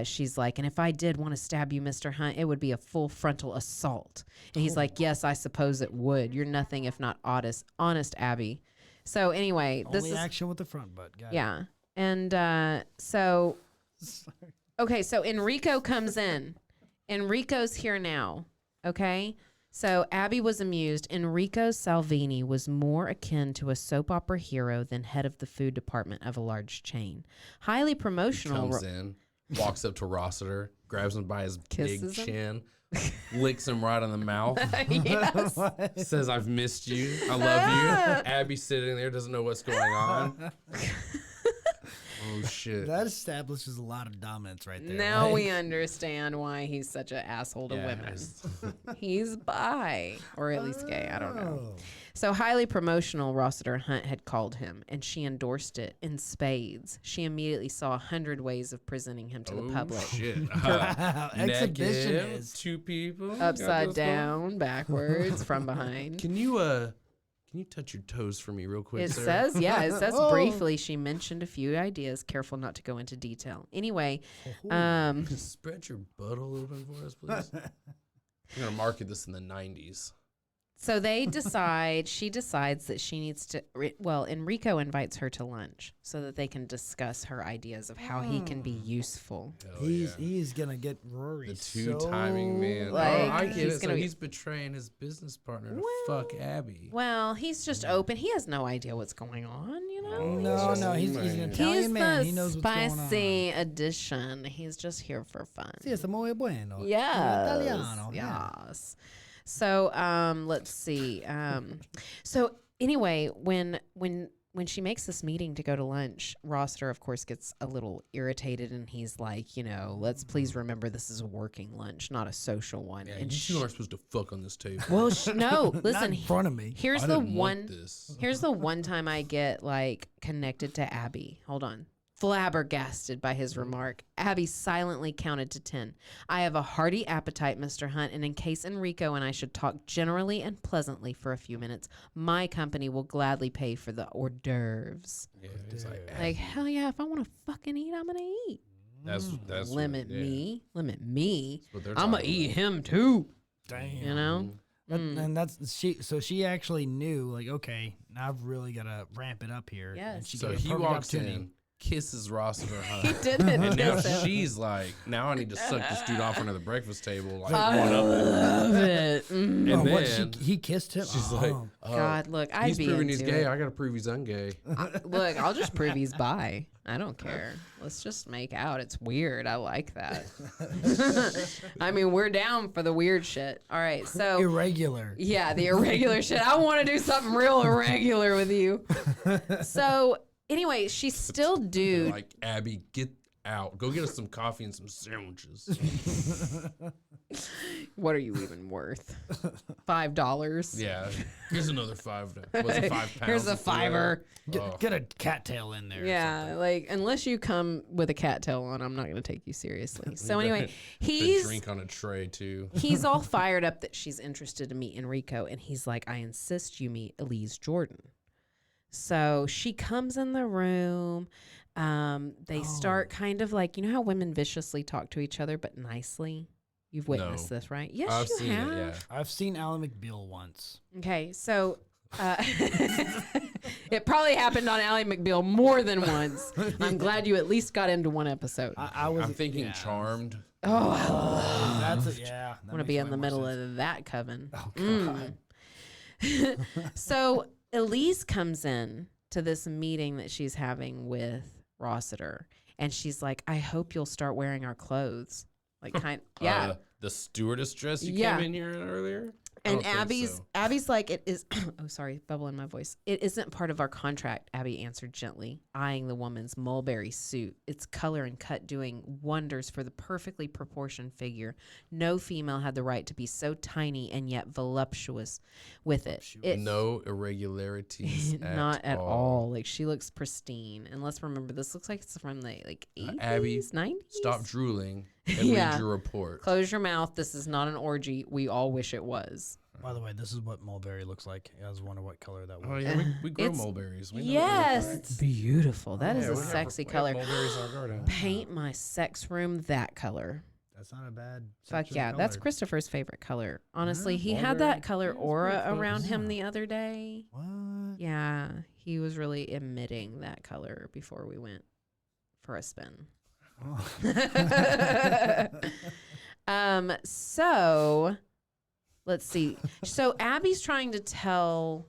she's like, and if I did want to stab you, Mr. Hunt, it would be a full frontal assault. And he's like, yes, I suppose it would. You're nothing if not honest, Abby. So anyway, Only this is action with the front butt. Got yeah. And so okay, so Enrico comes in. Enrico's here now. Okay? So Abby was amused. Enrico Salvini was more akin to a soap opera hero than head of the food department of a large chain. Highly promotional. Comes in, walks up to Rossiter, grabs him by his Kisses big him? chin, licks him right on the mouth, Yes. says, I've missed you. I love you. Abby's sitting there, doesn't know what's going on. Oh, shit. That establishes a lot of dominance right there. Now right? we understand why he's such an asshole to women. He's bi, or at least gay. I don't know. Oh. So highly promotional, Rossiter Hunt had called him, and she endorsed it in spades. She immediately saw 100 ways of presenting him to the public. Shit. Wow, Naked, exhibitionist. 2 people. Upside got this down, backwards, from behind. one. Can you touch your toes for me real quick, It sir? says, yeah, it says Oh. briefly she mentioned a few ideas, careful not to go into detail. Anyway, Just spread your butthole open for us, please. I'm going to market this in the 90s. so she decides that she needs to, Enrico invites her to lunch so that they can discuss her ideas of how he can be useful. Hell He's gonna get Rory. The two-timing man. Like, I get he's it. gonna So be- he's betraying his business partner to fuck Abby. Well, he's just open. He has no idea what's going on, you know? No, he's an Man. Italian He's man. the He knows what's going on. spicy addition. He's just here for fun. Sí, es muy bueno. Yes. Italiano. Yeah. Yes. So let's see. So anyway, when she makes this meeting to go to lunch, Rossiter, of course, gets a little irritated, and he's like, you know, let's please remember this is a working lunch, not a social one. Yeah, and you two aren't supposed to fuck on this table. well, no, Not listen. in front of me. Here's I the didn't one. want this. Here's the one time I get like connected to Abby. Hold on. Flabbergasted by his remark, Abby silently counted to 10. I have a hearty appetite, Mr. Hunt, and in case Enrico and I should talk generally and pleasantly for a few minutes, my company will gladly pay for the hors d'oeuvres. Yeah, it's Like, hell yeah, if I want to fucking eat, I'm going to eat. that's Limit what, yeah. me. Limit me. That's what they're I'm going to talking eat him too. Damn. You know? And that's she. So she actually knew, like, okay, now I've really got to ramp it up here. Yes. And she So got a he perfect walks opportunity. in, kisses Rossiter Hunt. He didn't And now kiss him. she's like, now I need to suck this dude off under the breakfast table. Like, I one up. love it. And Oh, then what, he kissed him. she's Oh. like, God, look, I'd he's be proving he's into gay. it. I got to prove he's ungay. Look, I'll just prove he's bi. I don't care. Let's just make out. It's weird. I like that. I mean, we're down for the weird shit. All right, so Irregular. yeah, the irregular shit. I want to do something real irregular with you. So anyway, she's still dude. Like, Abby, get out. Go get us some coffee and some sandwiches. What are you even worth? $5. Yeah. Here's another $5. Was it 5 pounds? Here's a $5. Get a cattail in there. Yeah, like unless you come with a cattail on, I'm not going to take you seriously. So anyway, A he's drink on a tray too. he's all fired up that she's interested to meet Enrico, and he's like, I insist you meet Elise Jordan. So she comes in the room. They start kind of like, you know how women viciously talk to each other, but nicely? You've witnessed this, right? Yes, I've you seen have. it, yeah. I've seen Alan McBeal once. Okay, so it probably happened on Ally McBeal more than once. I'm glad you at least got into one episode. I'm thinking Charmed. Oh, That's it. Yeah. I want to be in the middle of that coven. Oh God. So Elise comes in to this meeting that she's having with Rossiter, and she's like, I hope you'll start wearing our clothes. Like, The stewardess dress you Yeah. came in here earlier? I And don't think so. Abby's like, it is, oh, sorry, bubble in my voice. It isn't part of our contract, Abby answered gently, eyeing the woman's mulberry suit, its color and cut doing wonders for the perfectly proportioned figure. No female had the right to be so tiny and yet voluptuous with it. No irregularities Not at all. Like, she looks pristine. And let's remember, this looks like it's from the, like, 80s, Abby, 90s? Stop drooling and Yeah. read your report. Close your mouth. This is not an orgy. We all wish it was. By the way, this is what mulberry looks like. I was wondering what color that was. Oh, yeah, we grow It's- mulberries. We know Yes, what they look it's beautiful. That is Yeah, a we have- sexy we have color. mulberries in our garden. Paint my sex room that color. That's not a bad. Fuck section yeah, of that's color. Christopher's favorite color. Honestly, Yeah, he had mulberry. that color Yeah, it's aura pretty close. around him Yeah. the other day. What? Yeah, he was really emitting that color before we went for a spin. Oh. So let's see. So Abby's trying to tell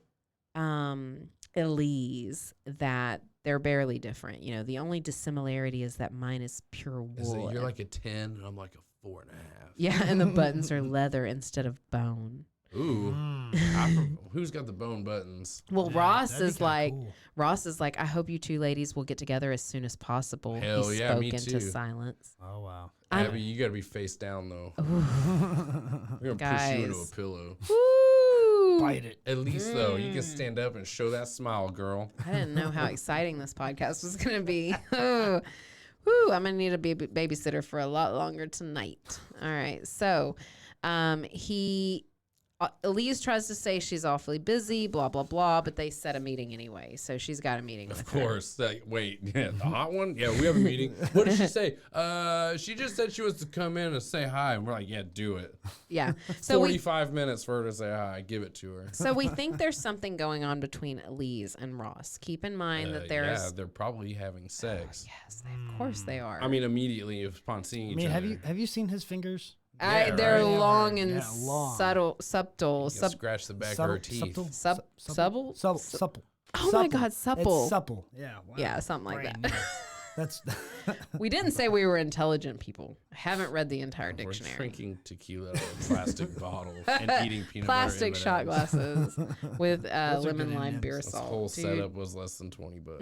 Elise that they're barely different. You know, the only dissimilarity is that mine is pure Is wool. it, you're like a 10 and I'm like a 4.5. Yeah, and the buttons are leather instead of bone. Ooh. Mm. Who's got the bone buttons? Well, Yeah, Ross that'd be is kinda like, cool. I hope you two ladies will get together as soon as possible. Hell he yeah, spoke me into too. silence. Oh wow. Abby, you got to be face down, though. We're going to push you into a Guys. pillow. Woo! Bite it. At least, though, you can stand up and show that smile, girl. I didn't know how exciting this podcast was going to be. Oh, woo, I'm going to need a babysitter for a lot longer tonight. All right. So Elise tries to say she's awfully busy, blah, blah, blah, but they set a meeting anyway. So she's got a meeting with Of her. course. Wait, yeah, the hot one? Yeah, we have a meeting. What did she say? She just said she was to come in and say hi. And we're like, yeah, do it. Yeah. So 45 minutes for her to say hi. Give it to her. So we think there's something going on between Elise and Ross. Keep in mind that there's... Yeah, they're probably having sex. Yes, of course they are. I mean, immediately upon seeing I each mean, other. have you seen his fingers? Yeah, they're right. long and Yeah, long. subtle. You can scratch the back of her teeth. Supple? Supple. Oh my God, supple. It's supple. Yeah. Wow. Yeah, something like Brain, that. yeah. That's. We didn't say we were intelligent people. I haven't read the entire We're dictionary. drinking tequila out of a plastic bottle and eating peanut Plastic butter shot M&Ms. glasses with are lemon good lime M&Ms. beer This salt. whole Dude, setup was less than $20.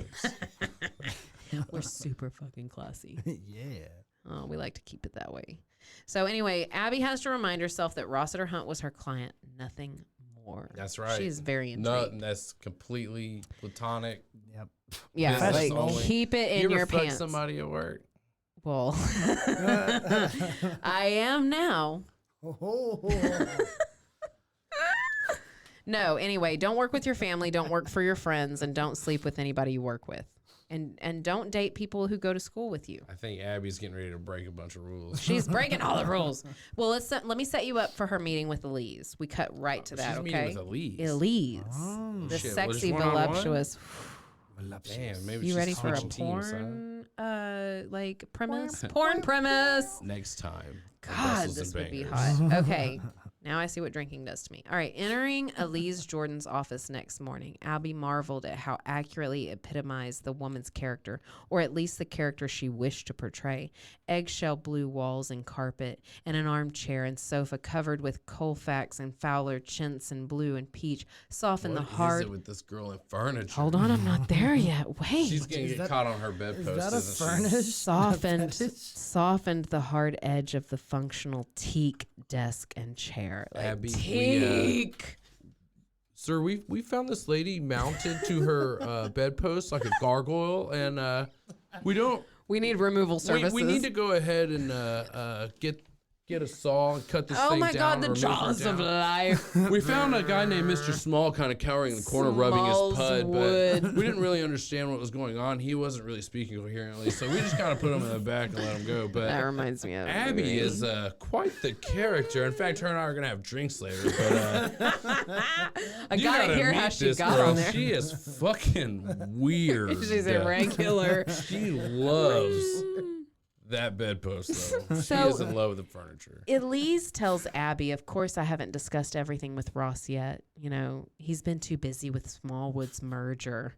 we're super fucking classy. Yeah. Oh, we like to keep it that way. So anyway, Abby has to remind herself that Rossiter Hunt was her client, nothing more. That's right. She's very No, intrigued. that's completely platonic. Yep. Yeah, business like only. keep it in you ever your fuck pants. somebody at work? Well, I am now. No, anyway, don't work with your family, don't work for your friends, and don't sleep with anybody you work with. And don't date people who go to school with you. I think Abby's getting ready to break a bunch of rules. She's breaking all the rules. Well, let me set you up for her meeting with Elise. We cut right to that, She's okay? meeting with Elise. Elise, the Shit, sexy, was one-on-one? voluptuous. Damn, maybe You she's ready for a switching teams, huh? porn, premise? Porn premise. Next time. on God, Brussels this and would be Bangers. hot. Okay, Now I see what drinking does to me. All right. Entering Elise Jordan's office next morning, Abby marveled at how accurately it epitomized the woman's character, or at least the character she wished to portray. Eggshell blue walls and carpet, and an armchair and sofa covered with Colfax and Fowler chintz and blue and peach softened the hard. What is it with this girl and furniture? Hold on, I'm not there yet. Wait. She's gonna get caught on her bedpost. Is that a isn't she? furnace? Softened the hard edge of the functional teak desk and chair. Like, Abby, teak. Sir, we found this lady mounted to her bedpost like a gargoyle, and We need removal services. we need to go ahead and get a saw and cut this thing down. Oh my God, the or remove her jaws of down. life. We found a guy named Mr. Small kind of cowering in the corner, rubbing his Smalls pud, would. but we didn't really understand what was going on. He wasn't really speaking coherently, so we just kind of put him in the back and let him go. But That reminds me of Abby is quite the character. In fact, her and I are gonna have drinks later. But I you gotta hear how meet she this got girl. on there. She is fucking weird. She's irregular. She loves that bedpost, though. She So- is in love with the furniture. Elise tells Abby, of course, I haven't discussed everything with Ross yet. You know, he's been too busy with Smallwood's merger.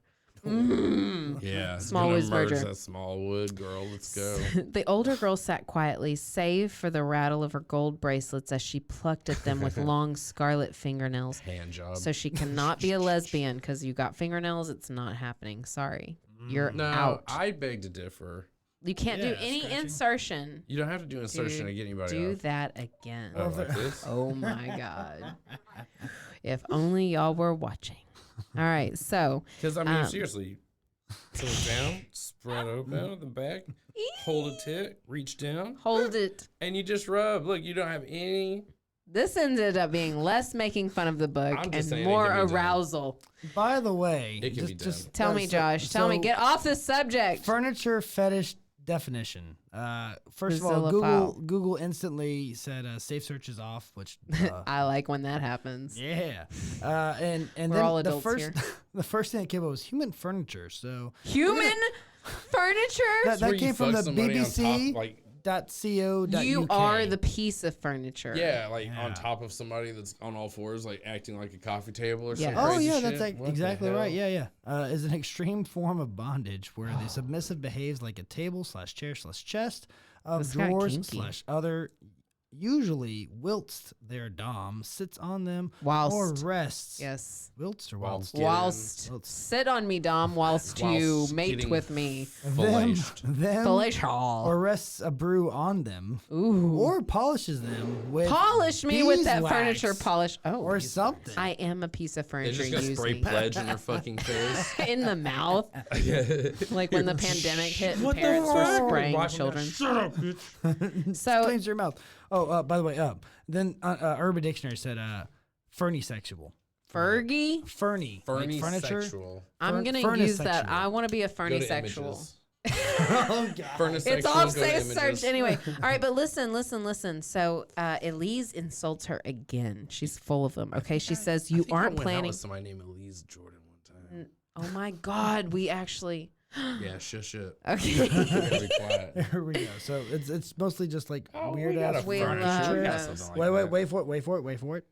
Yeah, Smallwood's gonna merge merger. that Smallwood girl. Let's go. The older girl sat quietly, save for the rattle of her gold bracelets as she plucked at them with long scarlet fingernails. Hand job. So she cannot be a lesbian because you got fingernails. It's not happening. Sorry. You're No, out. I beg to differ. You can't do Yeah, any scratching. insertion. You don't have to do insertion Dude, to get anybody Do off. that again. Oh, like this? Oh my God. If only y'all were watching. All right. So, Because, I mean, seriously, sit down, spread open at the back, hold a tick, reach down, hold it. and you just rub. Look, you don't have any. This ended up being less making fun of the book I'm and just saying it more can be done. arousal. By the way, It can be done. Tell me, Josh. Tell me. Get off the subject. Furniture fetish definition. First of all, Braziliphile. Google instantly said safe search is off, which I like when that happens. yeah. And We're then all the adults first here. the first thing that came up was human furniture. So Human furniture? that Where you came from fuck the somebody on BBC. top, like, .co.uk. You are the piece of furniture. yeah, like Yeah. on top of somebody that's on all fours, like acting like a coffee table or Yeah. something. Oh crazy yeah, shit. that's What the exactly right. hell? Yeah. Is an extreme form of bondage where the submissive behaves like a table / chair / chest of This got drawers kinky. / other. Usually, whilst their dom sits on them Whilst. or rests. Yes. Whilst or Whilst. whilst. Whilst. Sit on me, Dom, whilst you Whilst mate getting with me. Filleted. Fellatio. or rests a brew on them Ooh. or polishes them with Polish me with that beeswax furniture polish. Oh. or something. I am a piece of They furniture. just got Use spray me. pledge in their fucking face. In the mouth. Like when the pandemic hit and What the parents were fuck? spraying Wiping children. that- Shut up, bitch. So Cleans your mouth. Oh, by the way, then Urban Dictionary said fernisexual. Fergie, Ferny. Ferny like furniture. sexual. I'm gonna use that. fernisexual. I want to be a Go ferny to sexual. images. Oh God. Furnace It's sexual, off go to safe images. search anyway. All right, but listen. So Elise insults her again. She's full of them. Okay, she says you I think I aren't went out planning. with somebody named Elise Jordan one time. Oh my God, we actually. Yeah, shush it. Okay. Be quiet. Here we go. So it's mostly just like Oh, weird we got ass a We furniture. love We got those. something like Wait, that. wait for it.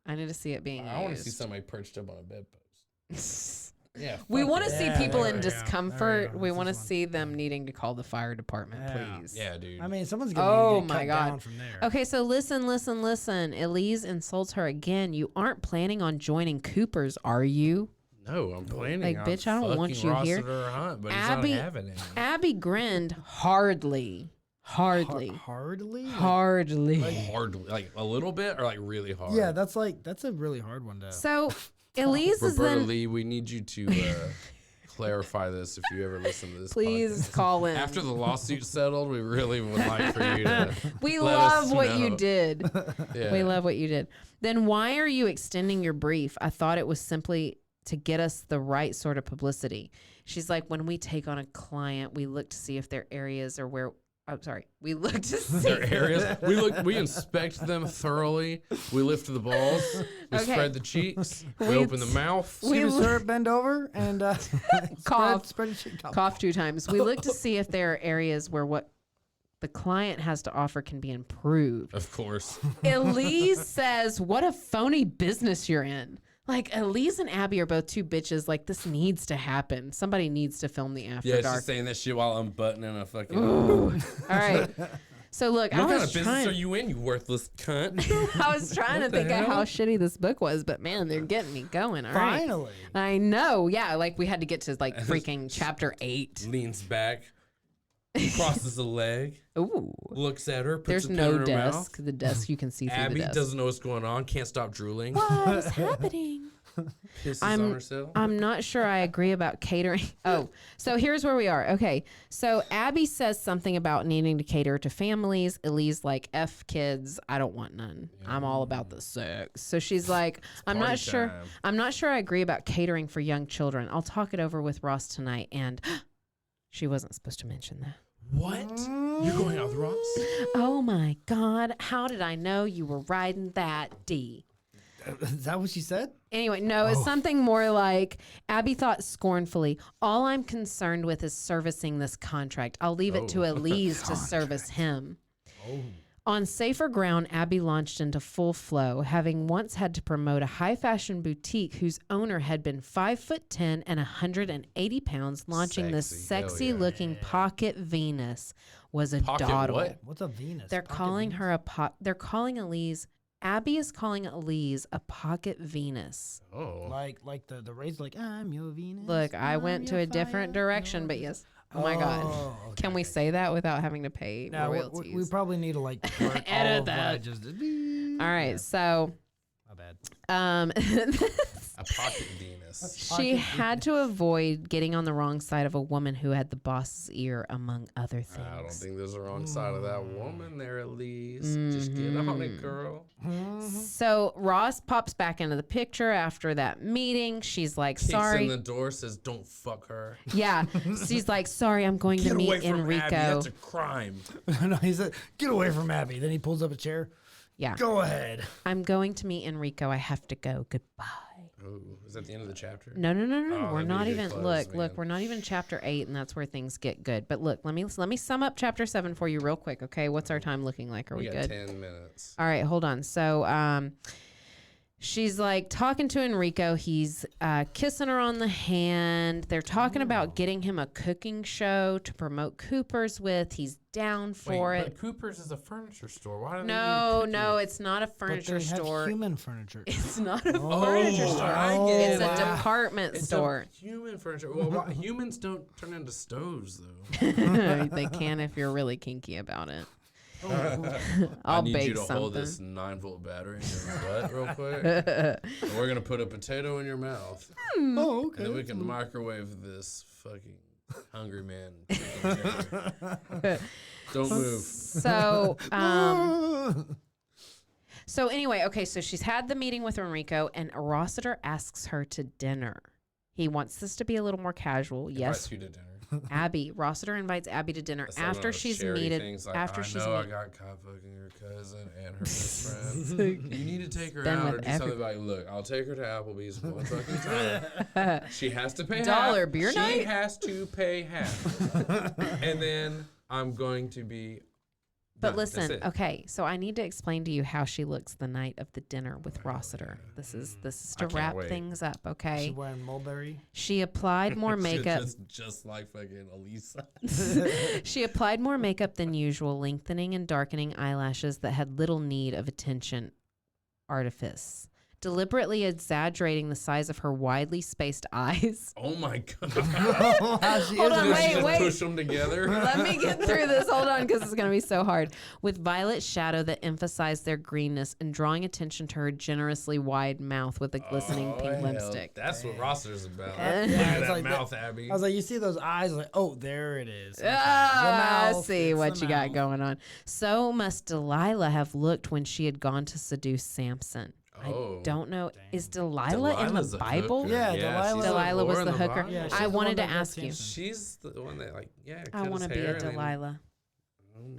I need to see it being I want to used. see somebody perched up on a bedpost. Yeah. We fuck want to it. see Yeah, people there in we go. discomfort. There we We go. want to This is see them needing to call the fire department, Yeah. please. Yeah, dude. I mean, someone's gonna Oh get my cut God. down from there. Okay, so listen. Elise insults her again. You aren't planning on joining Cooper's, are you? No, I'm planning Like, on bitch, I don't want fucking you Ross here. at her hunt, but Abby- he's not having it. Abby grinned hardly. Hardly. Hardly. Hardly. Hardly, like a little bit, or like really hard. Yeah, that's a really hard one to. So Elise is Roberta then. Leigh, we need you to clarify this if you ever listen to this. Please podcast. call in. After the lawsuit settled, we really would like for you to. We let love us what you know. did. Yeah. We love what you did. Then why are you extending your brief? I thought it was simply to get us the right sort of publicity. She's like, when we take on a client, we look to see if their areas are where. I'm sorry. We look to see. Their areas. We inspect them thoroughly. We lift the balls. We Okay. spread the cheeks. We We- open the mouth. we Excuse me, sir, bend over and Cough. Spread your cheek. Cough 2 times. We look to see if there are areas where what the client has to offer can be improved. Of course. Elise says, what a phony business you're in. Like, Elise and Abby are both two bitches. Like, this needs to happen. Somebody needs to film the After Yeah, Dark. she's saying that shit while unbuttoning a fucking... Ooh. All right. So, look, What I kind was of business trying... are you in, you worthless cunt? I was trying to think of how shitty this book was, but man, they're getting me going. All right. Finally. I know. Yeah, like we had to get to like freaking chapter 8. Leans back, crosses a leg, Ooh. looks at her, puts There's a pen no in her desk. mouth. The desk you can see through Abby the desk. doesn't know what's going on, can't stop drooling, What is happening? pisses on herself. I'm not sure I agree about catering. Oh, so here's where we are. Okay. So Abby says something about needing to cater to families. Elise like, F kids, I don't want none. I'm all about the sex. So she's like, I'm not sure. time. I'm not sure I agree about catering for young children. I'll talk it over with Ross tonight. And she wasn't supposed to mention that. What? You're going out with Ross? Oh my God. How did I know you were riding that D? Is that what she said? Anyway, no, it's something more like Abby thought scornfully, all I'm concerned with is servicing this contract. I'll leave it to Elise to service him. On safer ground, Abby launched into full flow, having once had to promote a high fashion boutique whose owner had been 5'10" and 180 pounds. Launching this Sexy. Hell sexy yeah. looking Pocket Venus was a Pocket dawdle. what? What's a Venus? They're Pocket calling Venus? her they're calling Elise. Abby is calling Elise a Pocket Venus. Oh. Like the rays, like I'm your Venus. Look, I I'm went to your a different fire, direction, your but Venus. yes. Oh my God. Oh, Can we okay. say that without having to pay Now royalties? we probably need to like work all Edit of that. Just, All right, so my bad. A pocket Venus. she had to avoid getting on the wrong side of a woman who had the boss's ear, among other things. I don't think there's a wrong side of that woman there, Elise. Just get on it, girl. So Ross pops back into the picture after that meeting. She's like, Kicks sorry. in the door, says, "Don't fuck her." Yeah, she's like, sorry, I'm going to Get away meet from Enrico. Abby. That's a crime. No, he said, "Get away from Abby." Then he pulls up a chair. Yeah, Go ahead. I'm going to meet Enrico. I have to go. Goodbye. Oh, is that the end of the chapter? No. Oh, We're that'd be not a good even close, look. man. We're not even chapter 8, and that's where things get good. But look, let me sum up chapter 7 for you real quick. Okay, what's our time looking like? Are we got good? 10 minutes. All right, hold on. So, she's like talking to Enrico. He's kissing her on the hand. They're talking about getting him a cooking show to promote Cooper's with. He's down for Wait, it. but Cooper's is a furniture store. Why do No, they no, it's not a But furniture they have store. human furniture. It's not a Oh, furniture store. I get It's it. a department It's store. a human furniture. Well, why, humans don't turn into stoves, though. They can if you're really kinky about it. I I'll need bake you to hold something. this 9-volt battery in your butt real quick. And we're going to put a potato in your mouth. Oh, okay. And then we can microwave this fucking hungry man. chicken dinner. Don't move. So, so anyway, okay, so she's had the meeting with Enrico, and Rossiter asks her to dinner. He wants this to be a little more casual. Yes, Invite you to dinner. Rossiter invites Abby to dinner That's like one of after those she's charity meted. things, like, After I she's know I meet- got caught fucking your cousin and her best friend. You need to take her Been out or with do something like, look, I'll take her to Applebee's one fucking time. She has to pay $1 half. beer She night? has to pay half. And then I'm going to be But done. That's listen, it. okay, so I need to explain to you how she looks the night of the dinner with Rossiter. This is I to can't wrap wait. things up, She's okay? wearing mulberry. She applied more She's makeup. just like fucking Elisa. She applied more makeup than usual, lengthening and darkening eyelashes that had little need of attention artifice, deliberately exaggerating the size of her widely spaced eyes. Oh my god. Hold on, Did she wait, just wait. push them together? Let me get through this. Hold on, because it's going to be so hard. With violet shadow that emphasized their greenness and drawing attention to her generously wide mouth with a glistening pink hell, lipstick. That's what Roster's about. Yeah, Look it's at that like mouth, Abby. I was like, you see those eyes? Like, oh, there it is. Okay. Ah, I The mouth, see it's what the you got mouth. going on. So must Delilah have looked when she had gone to seduce Samson. Oh. I don't know. Is Delilah in Delilah's the a Bible? hooker. Yeah, she's Delilah- Delilah was Laura in the hooker. Bible. Yeah, she's I the wanted one to that got ask you. Samson. She's the one that, like, yeah, I cut want to his be hair a and then- Delilah.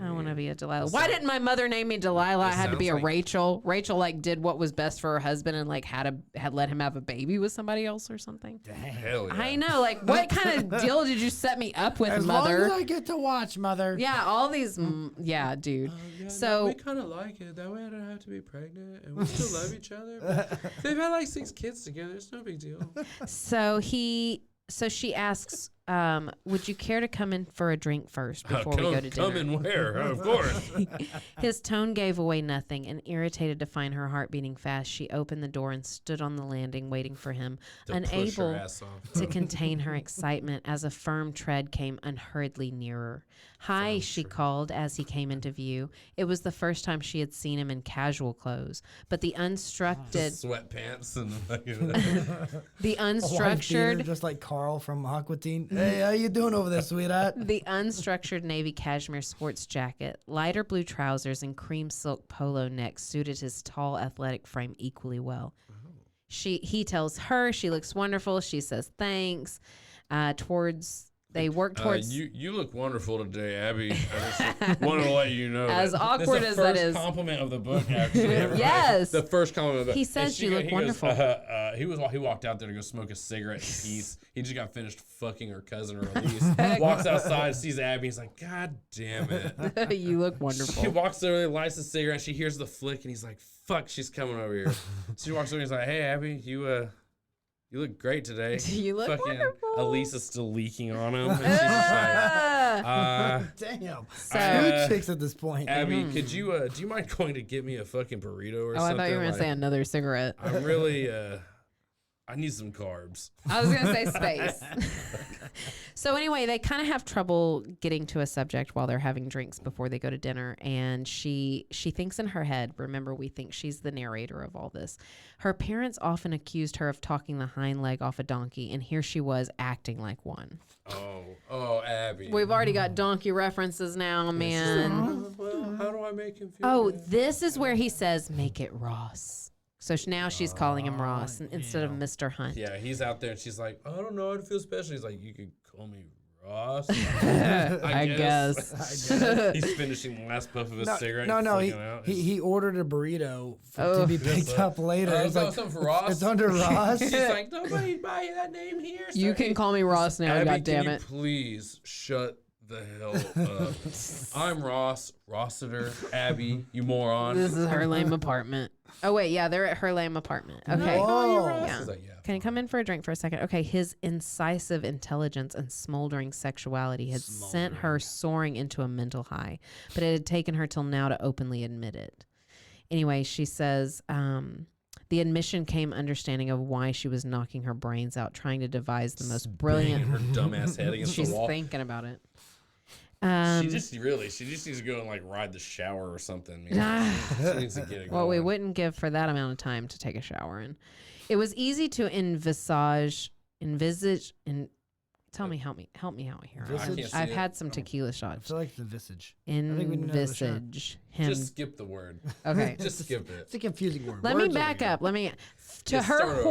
I want to be a Delilah. Why didn't my mother name me Delilah? I had to be a Rachel. Rachel like did what was best for her husband and like had let him have a baby with somebody else or something. Dang. Hell yeah. I know. Like, what kind of deal did you set me up with, As mother? long as I get to watch, mother. Yeah, all these. Yeah, dude. Yeah, So we kind of like it. That way I don't have to be pregnant, and we still love each other. But they've had like 6 kids together. It's no big deal. So she asks, would you care to come in for a drink first before we go to dinner? Come in where? Of course. His tone gave away nothing, and irritated to find her heart beating fast, she opened the door and stood on the landing waiting for him, To push her unable ass off. to contain her excitement as a firm tread came unhurriedly nearer. Hi, she called as he came into view. It was the first time she had seen him in casual clothes, but the unstructured, Sweatpants and the Hawaiian theater, unstructured, just like Carl from Aqua Teen. Hey, how you doing over there, sweetheart? the unstructured navy cashmere sports jacket, lighter blue trousers, and cream silk polo neck suited his tall, athletic frame equally well. He tells her she looks wonderful. She says thanks. They work towards. You look wonderful today, Abby. I just want to let you know. As that. awkward This as the that first is. compliment of the book, actually. everybody. Yes. The first compliment. Of the, He says you look wonderful. He walked out there to go smoke a cigarette in peace. He just got finished fucking her cousin, or Elise. Walks outside, sees Abby. He's like, God damn it. You look He wonderful. walks over, lights a cigarette. She hears the flick, and he's like, fuck, she's coming over here. So she walks over, and he's like, hey, Abby, you look great today. You look fucking wonderful. Elise is still leaking on him. And she's just like, Damn. So- Two chicks at this point. Abby, could you do you mind going to get me a fucking burrito or Oh, I something? thought you were gonna say another cigarette. I'm really I need some carbs. I was gonna say space. So anyway, they kind of have trouble getting to a subject while they're having drinks before they go to dinner, and she thinks in her head. Remember, we think she's the narrator of all this. Her parents often accused her of talking the hind leg off a donkey, and here she was acting like one. Oh, Abby. We've already got donkey references now, man. Well, how do I make him feel? Oh, good? this is where he says, "Make it Ross." So now she's calling him Ross instead of Mr. Hunt. Yeah, he's out there, and she's like, I don't know how to feel special. He's like, you could call me Ross. I guess. He's finishing the last puff of his cigarette. No, and no. flicking out. He ordered a burrito to be picked up later. It's got like, something for Ross. it's under Ross. She's like, nobody buy that name here. You sir." can call me Ross now, Abby, God damn can it. you please shut the hell up? I'm Ross, Rossiter, Abby, you moron. This is her lame apartment. Oh, wait, yeah, they're at her lame apartment. Okay. Oh. Yeah. He's like, yeah. Can you come in for a drink for a second? Okay, his incisive intelligence and smoldering sexuality had sent her soaring into a mental high, but it had taken her till now to openly admit it. Anyway, she says the admission came understanding of why she was knocking her brains out, trying to devise the most brilliant. Her dumbass head against She's the wall. thinking about it. She just needs to go and like ride the shower or something. She needs to get it Well, we going. wouldn't give for that amount of time to take a shower in. It was easy to envisage, and tell me, help me out here. I can't see I've it. had some tequila I shots. feel like the visage. think we need another shot. Envisage him. Just skip the word. Okay. Just skip it. It's a confusing word. Let me Words are back weird. up. To Yeah, start her over.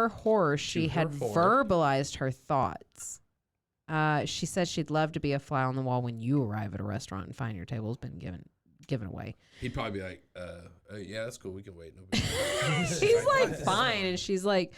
horror, she To had her horror. verbalized her thoughts. She said she'd love to be a fly on the wall when you arrive at a restaurant and find your table's been given away. He'd probably be like, yeah, that's cool. We can wait. No big deal." She's like, fine. And she's like,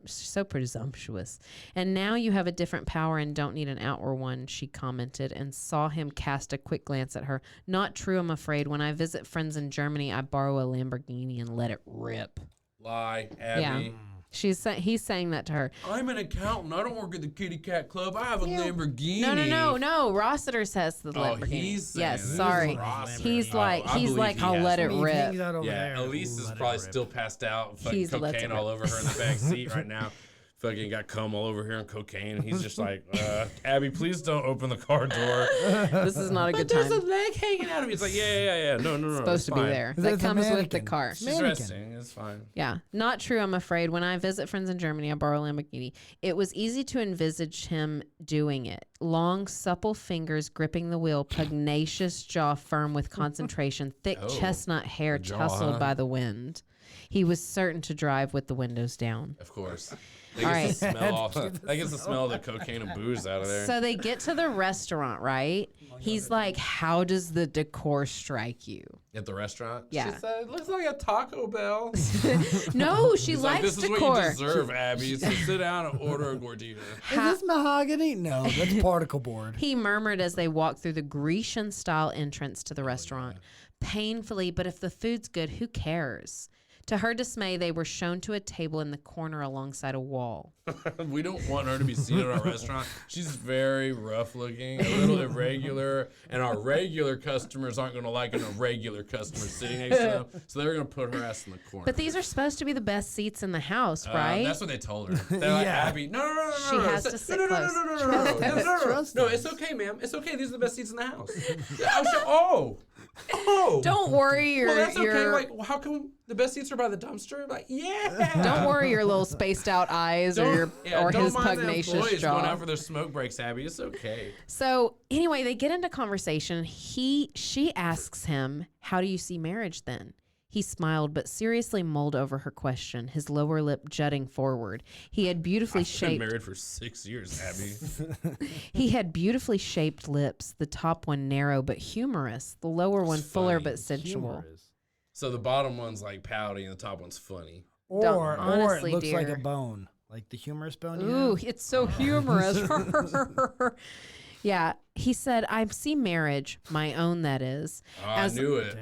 so presumptuous. And now you have a different power and don't need an outward one, she commented, and saw him cast a quick glance at her. Not true, I'm afraid. When I visit friends in Germany, I borrow a Lamborghini and let it rip. Lie, Abby. Yeah. He's saying that to her. I'm an accountant. I don't work at the Kitty Cat Club. I have a Lamborghini. No. Rossiter says the Lamborghini. He's saying yes, this is sorry. Rossiter. He's Oh, like, I believe he I'll has let it He hangs rip. out over Yeah, there. Elise is Let it probably rip. still passed out. Fucking He's lets cocaine it all rip. over her in the back seat right now. Fucking got cum all over here and cocaine. And he's just like, Abby, please don't open the car door. This is not a good There's time. a leg hanging out of me. It's like, yeah. No. Supposed it's to be fine. there. It's That a comes with the mannequin. car. She's Mannequin. resting. It's fine. Yeah, not true, I'm afraid. When I visit friends in Germany, I borrow a Lamborghini. It was easy to envisage him doing it. Long, supple fingers gripping the wheel, pugnacious jaw firm with concentration, thick Oh, chestnut hair the jaw, tousled huh? by the wind. He was certain to drive with the windows down. Of course. That All gets right. the smell that gets the smell of the cocaine and booze out of there. So they get to the restaurant, right? He's like, how does the decor strike you? At the restaurant? Yeah. She said, it looks like a Taco Bell. No, she He's like, likes this is decor. what you deserve, Abby. So sit down and order a gordita. Is this mahogany? No, that's particle board. He murmured as they walked through the Grecian-style entrance to the restaurant. Painfully, but if the food's good, who cares? To her dismay, they were shown to a table in the corner alongside a wall. We don't want her to be seen at our restaurant. She's very rough looking, a little irregular, and our regular customers aren't going to like an irregular customer sitting next to them, so they're going to put her ass in the corner. But these are supposed to be the best seats in the house, right? That's what they told her. They're like, Yeah. Abby, no. She has to sit close. No, it's okay, ma'am. It's okay. These are the best seats in the house. Oh. Don't worry, Well, that's okay. your Like, how come the best seats are by the dumpster? Like, yeah. don't worry your little spaced out eyes or don't his mind the pugnacious employees jaw. going out for their smoke breaks, Abby. It's okay. So anyway, they get into conversation. She asks him, "How do you see marriage then?" He smiled, but seriously mulled over her question, his lower lip jutting forward. He had beautifully I've been shaped. married for 6 years, Abby. He had beautifully shaped lips. The top one narrow but humorous. The lower one fuller funny. but sensual. So the bottom one's like pouty and the top one's funny. Or honestly, it looks like dear. a bone, like the humorous bone. You Ooh, know? it's so humorous. Yeah, he said, "I see marriage, my own that is." Oh, I knew it.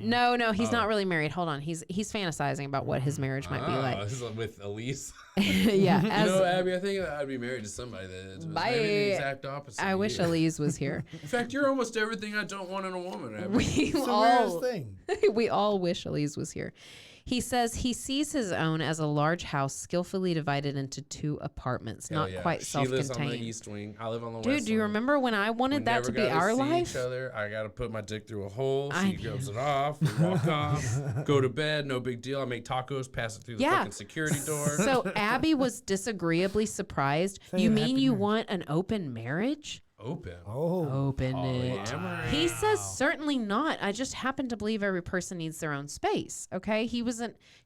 No, he's not really married. Hold on, he's fantasizing about what his marriage might be like. This is with Elise. Yeah, Abby, I think I'd be married to somebody that was maybe the exact opposite. I of wish you. Elise was here. In fact, you're almost everything I don't want in a woman, Abby. We It's the all weirdest thing. we all wish Elise was here. He says he sees his own as a large house skillfully divided into 2 apartments, Hell not yeah. quite She lives on the self-contained. east wing. I live on the west Dude, do you wing. remember when I wanted We that never to be got our see life? Each other. I got to put my dick through a hole. I She goes it off. We walk off. Go to bed. No big deal. I make tacos. Pass it through the fucking security door. So Abby was disagreeably surprised. Say You a mean happy you marriage. want an open marriage? Open. Oh, Open it. Polyamory. He says certainly not. I just happen to believe every person needs their own space. Okay,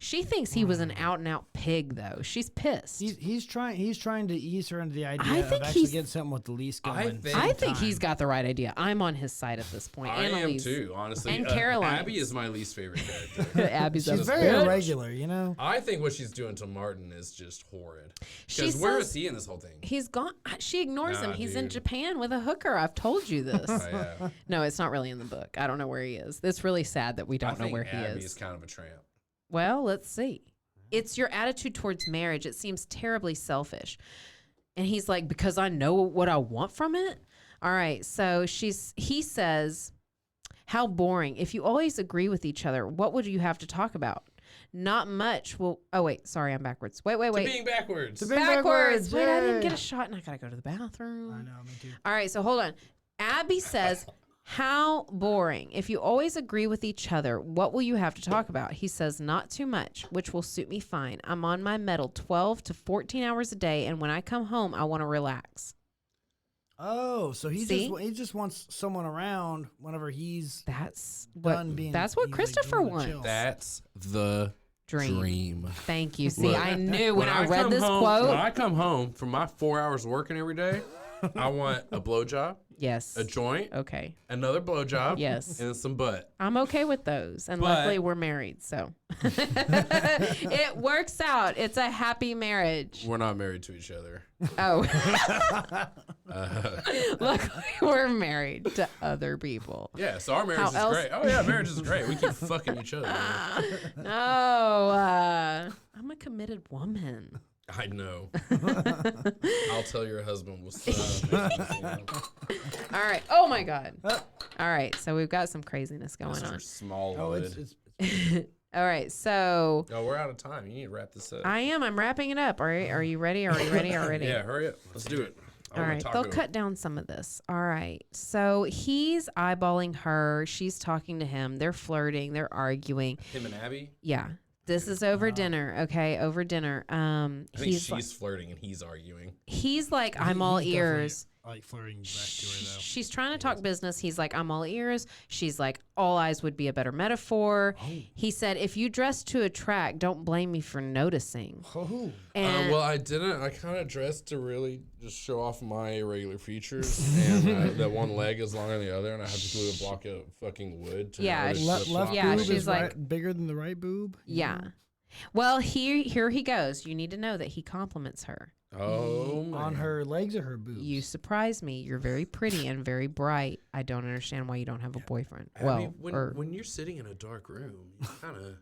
she thinks he was an out and out pig though. She's pissed. he's trying to ease her into the idea I of think actually he's- getting something with the lease going. I think he's got the right idea. I'm on his side at this point. I am Annalise. too, honestly. And Caroline. Abby is my least favorite character. Abby's She's a very bitch. irregular, you know. I think what she's doing to Martin is just horrid. She Because where says- is he in this whole thing? He's gone. She ignores him. Nah, He's in dude. Japan with a hooker. I've told you this. Oh, yeah. No, it's not really in the book. I don't know where he is. It's really sad that we I don't know think where he Abby is. kind of a tramp. Well, let's see. It's your attitude towards marriage. It seems terribly selfish. And he's like, because I know what I want from it. All right. So he says, how boring. If you always agree with each other, what would you have to talk about? Not much. Well, oh, wait. Sorry, I'm backwards. Wait. To being backwards. To being Backwards. Wait, I didn't yay. get a shot and I got to go to the bathroom. I know, me too. All right, so hold on. Abby says, how boring. If you always agree with each other, what will you have to talk about? He says, not too much, which will suit me fine. I'm on my mettle 12 to 14 hours a day, and when I come home, I want to relax. Oh, so he See? just wants someone around whenever he's That's done what being. that's what he's, like, Christopher doing the wants. chill. That's the dream. Thank you. See, Look, I knew when I read come this home, quote. When I come home from my 4 hours working every day, I want a blowjob, Yes. a joint, Okay. another blowjob, Yes. and some butt. I'm okay with those. And But- luckily we're married, so it works out. It's a happy marriage. We're not married to each other. Oh. Luckily we're married to other people. Yeah, so our marriage How is else- great. Oh yeah, marriage is great. We keep fucking each other. Man. No, I'm a committed woman. I know. I'll tell your husband what's up. All right. Oh my God. All right. So we've got some craziness going Mr. on. Smallwood. All right. So Oh, we're out of time. You need to wrap this up. I'm wrapping it up. Are you ready? Are you ready? Are you ready? Yeah, hurry up. Let's do it. I All want a right, taco. they'll cut down some of this. All right. So he's eyeballing her. She's talking to him. They're flirting. They're arguing. Him and Abby. Yeah. This is over dinner. Okay. Over dinner. I think He's she's flirting and he's arguing. he's like, I'm all he's definitely- ears. like flirting back to her though. She's trying to talk business. He's like, I'm all ears. She's like, all eyes would be a better metaphor. Oh. He said, if you dress to attract, don't blame me for noticing. Oh. Well, I didn't. I kind of dressed to really just show off my irregular features. And that one leg is longer than the other, and I have to glue a block of fucking wood. To left yeah, boob she's is like, bigger than the right boob? Yeah. Well, here he goes. You need to know that he compliments her. Oh, man. On her legs or her boobs? You surprise me. You're very pretty and very bright. I don't understand why you don't have a boyfriend. Abby, when you're sitting in a dark room, you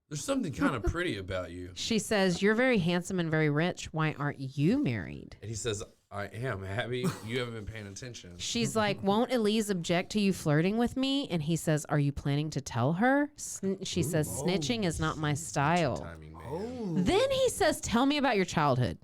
there's something kind of pretty about you. She says, you're very handsome and very rich. Why aren't you married? And he says, I am, Abby. You haven't been paying attention. She's like, won't Elise object to you flirting with me? And he says, are you planning to tell her? She says, snitching is not my style. Timing, Then he says, tell me about your childhood.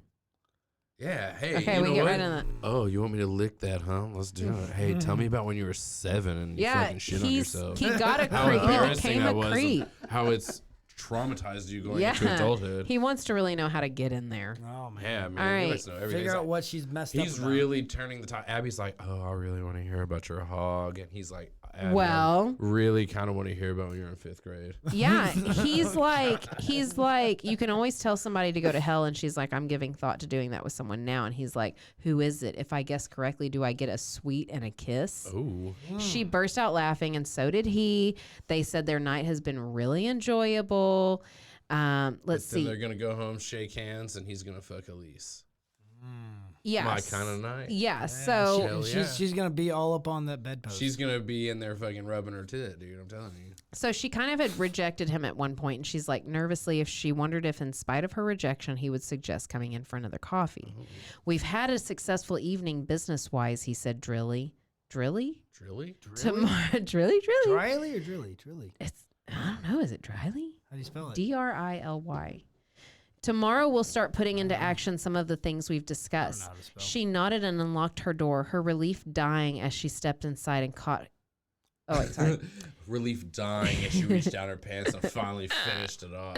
Yeah, hey, okay, you we know get what? right on that. Oh, you want me to lick that, huh? Let's do it. Hey, tell me about when you were 7 and you fucking shit on yourself. He got a creep. He became a creep. How it's traumatized you going into adulthood. He wants to really know how to get in there. Oh, man. Yeah, man. All right. He wants to know everything. Figure out what she's messed up He's about. really turning the top. Abby's like, oh, I really want to hear about your hog. And he's like, Abby, well, I really kind of want to hear about when you're in 5th grade. Yeah, he's like, you can always tell somebody to go to hell, and she's like, I'm giving thought to doing that with someone now. And he's like, who is it? If I guess correctly, do I get a sweet and a kiss? Oh. She burst out laughing, and so did he. They said their night has been really enjoyable. Let's see. They're gonna go home, shake hands, and he's gonna fuck Elise. Yeah, My kind of night. Yeah, so she's gonna be all up on that bedpost. She's gonna be in there fucking rubbing her tit, dude. I'm telling you. So she kind of had rejected him at one point, and she's like nervously if she wondered if in spite of her rejection he would suggest coming in for another coffee. Oh. We've had a successful evening business wise, he said drilly. Tomorrow drilly? Dryly or drilly? It's, I don't know, is it dryly? How do you spell it? D-R-I-L-Y. Tomorrow we'll start putting into action some of the things we've discussed. She nodded and unlocked her door, her relief dying as she stepped inside and caught... Oh, wait, sorry. Relief dying as she reached down her pants and finally finished it off.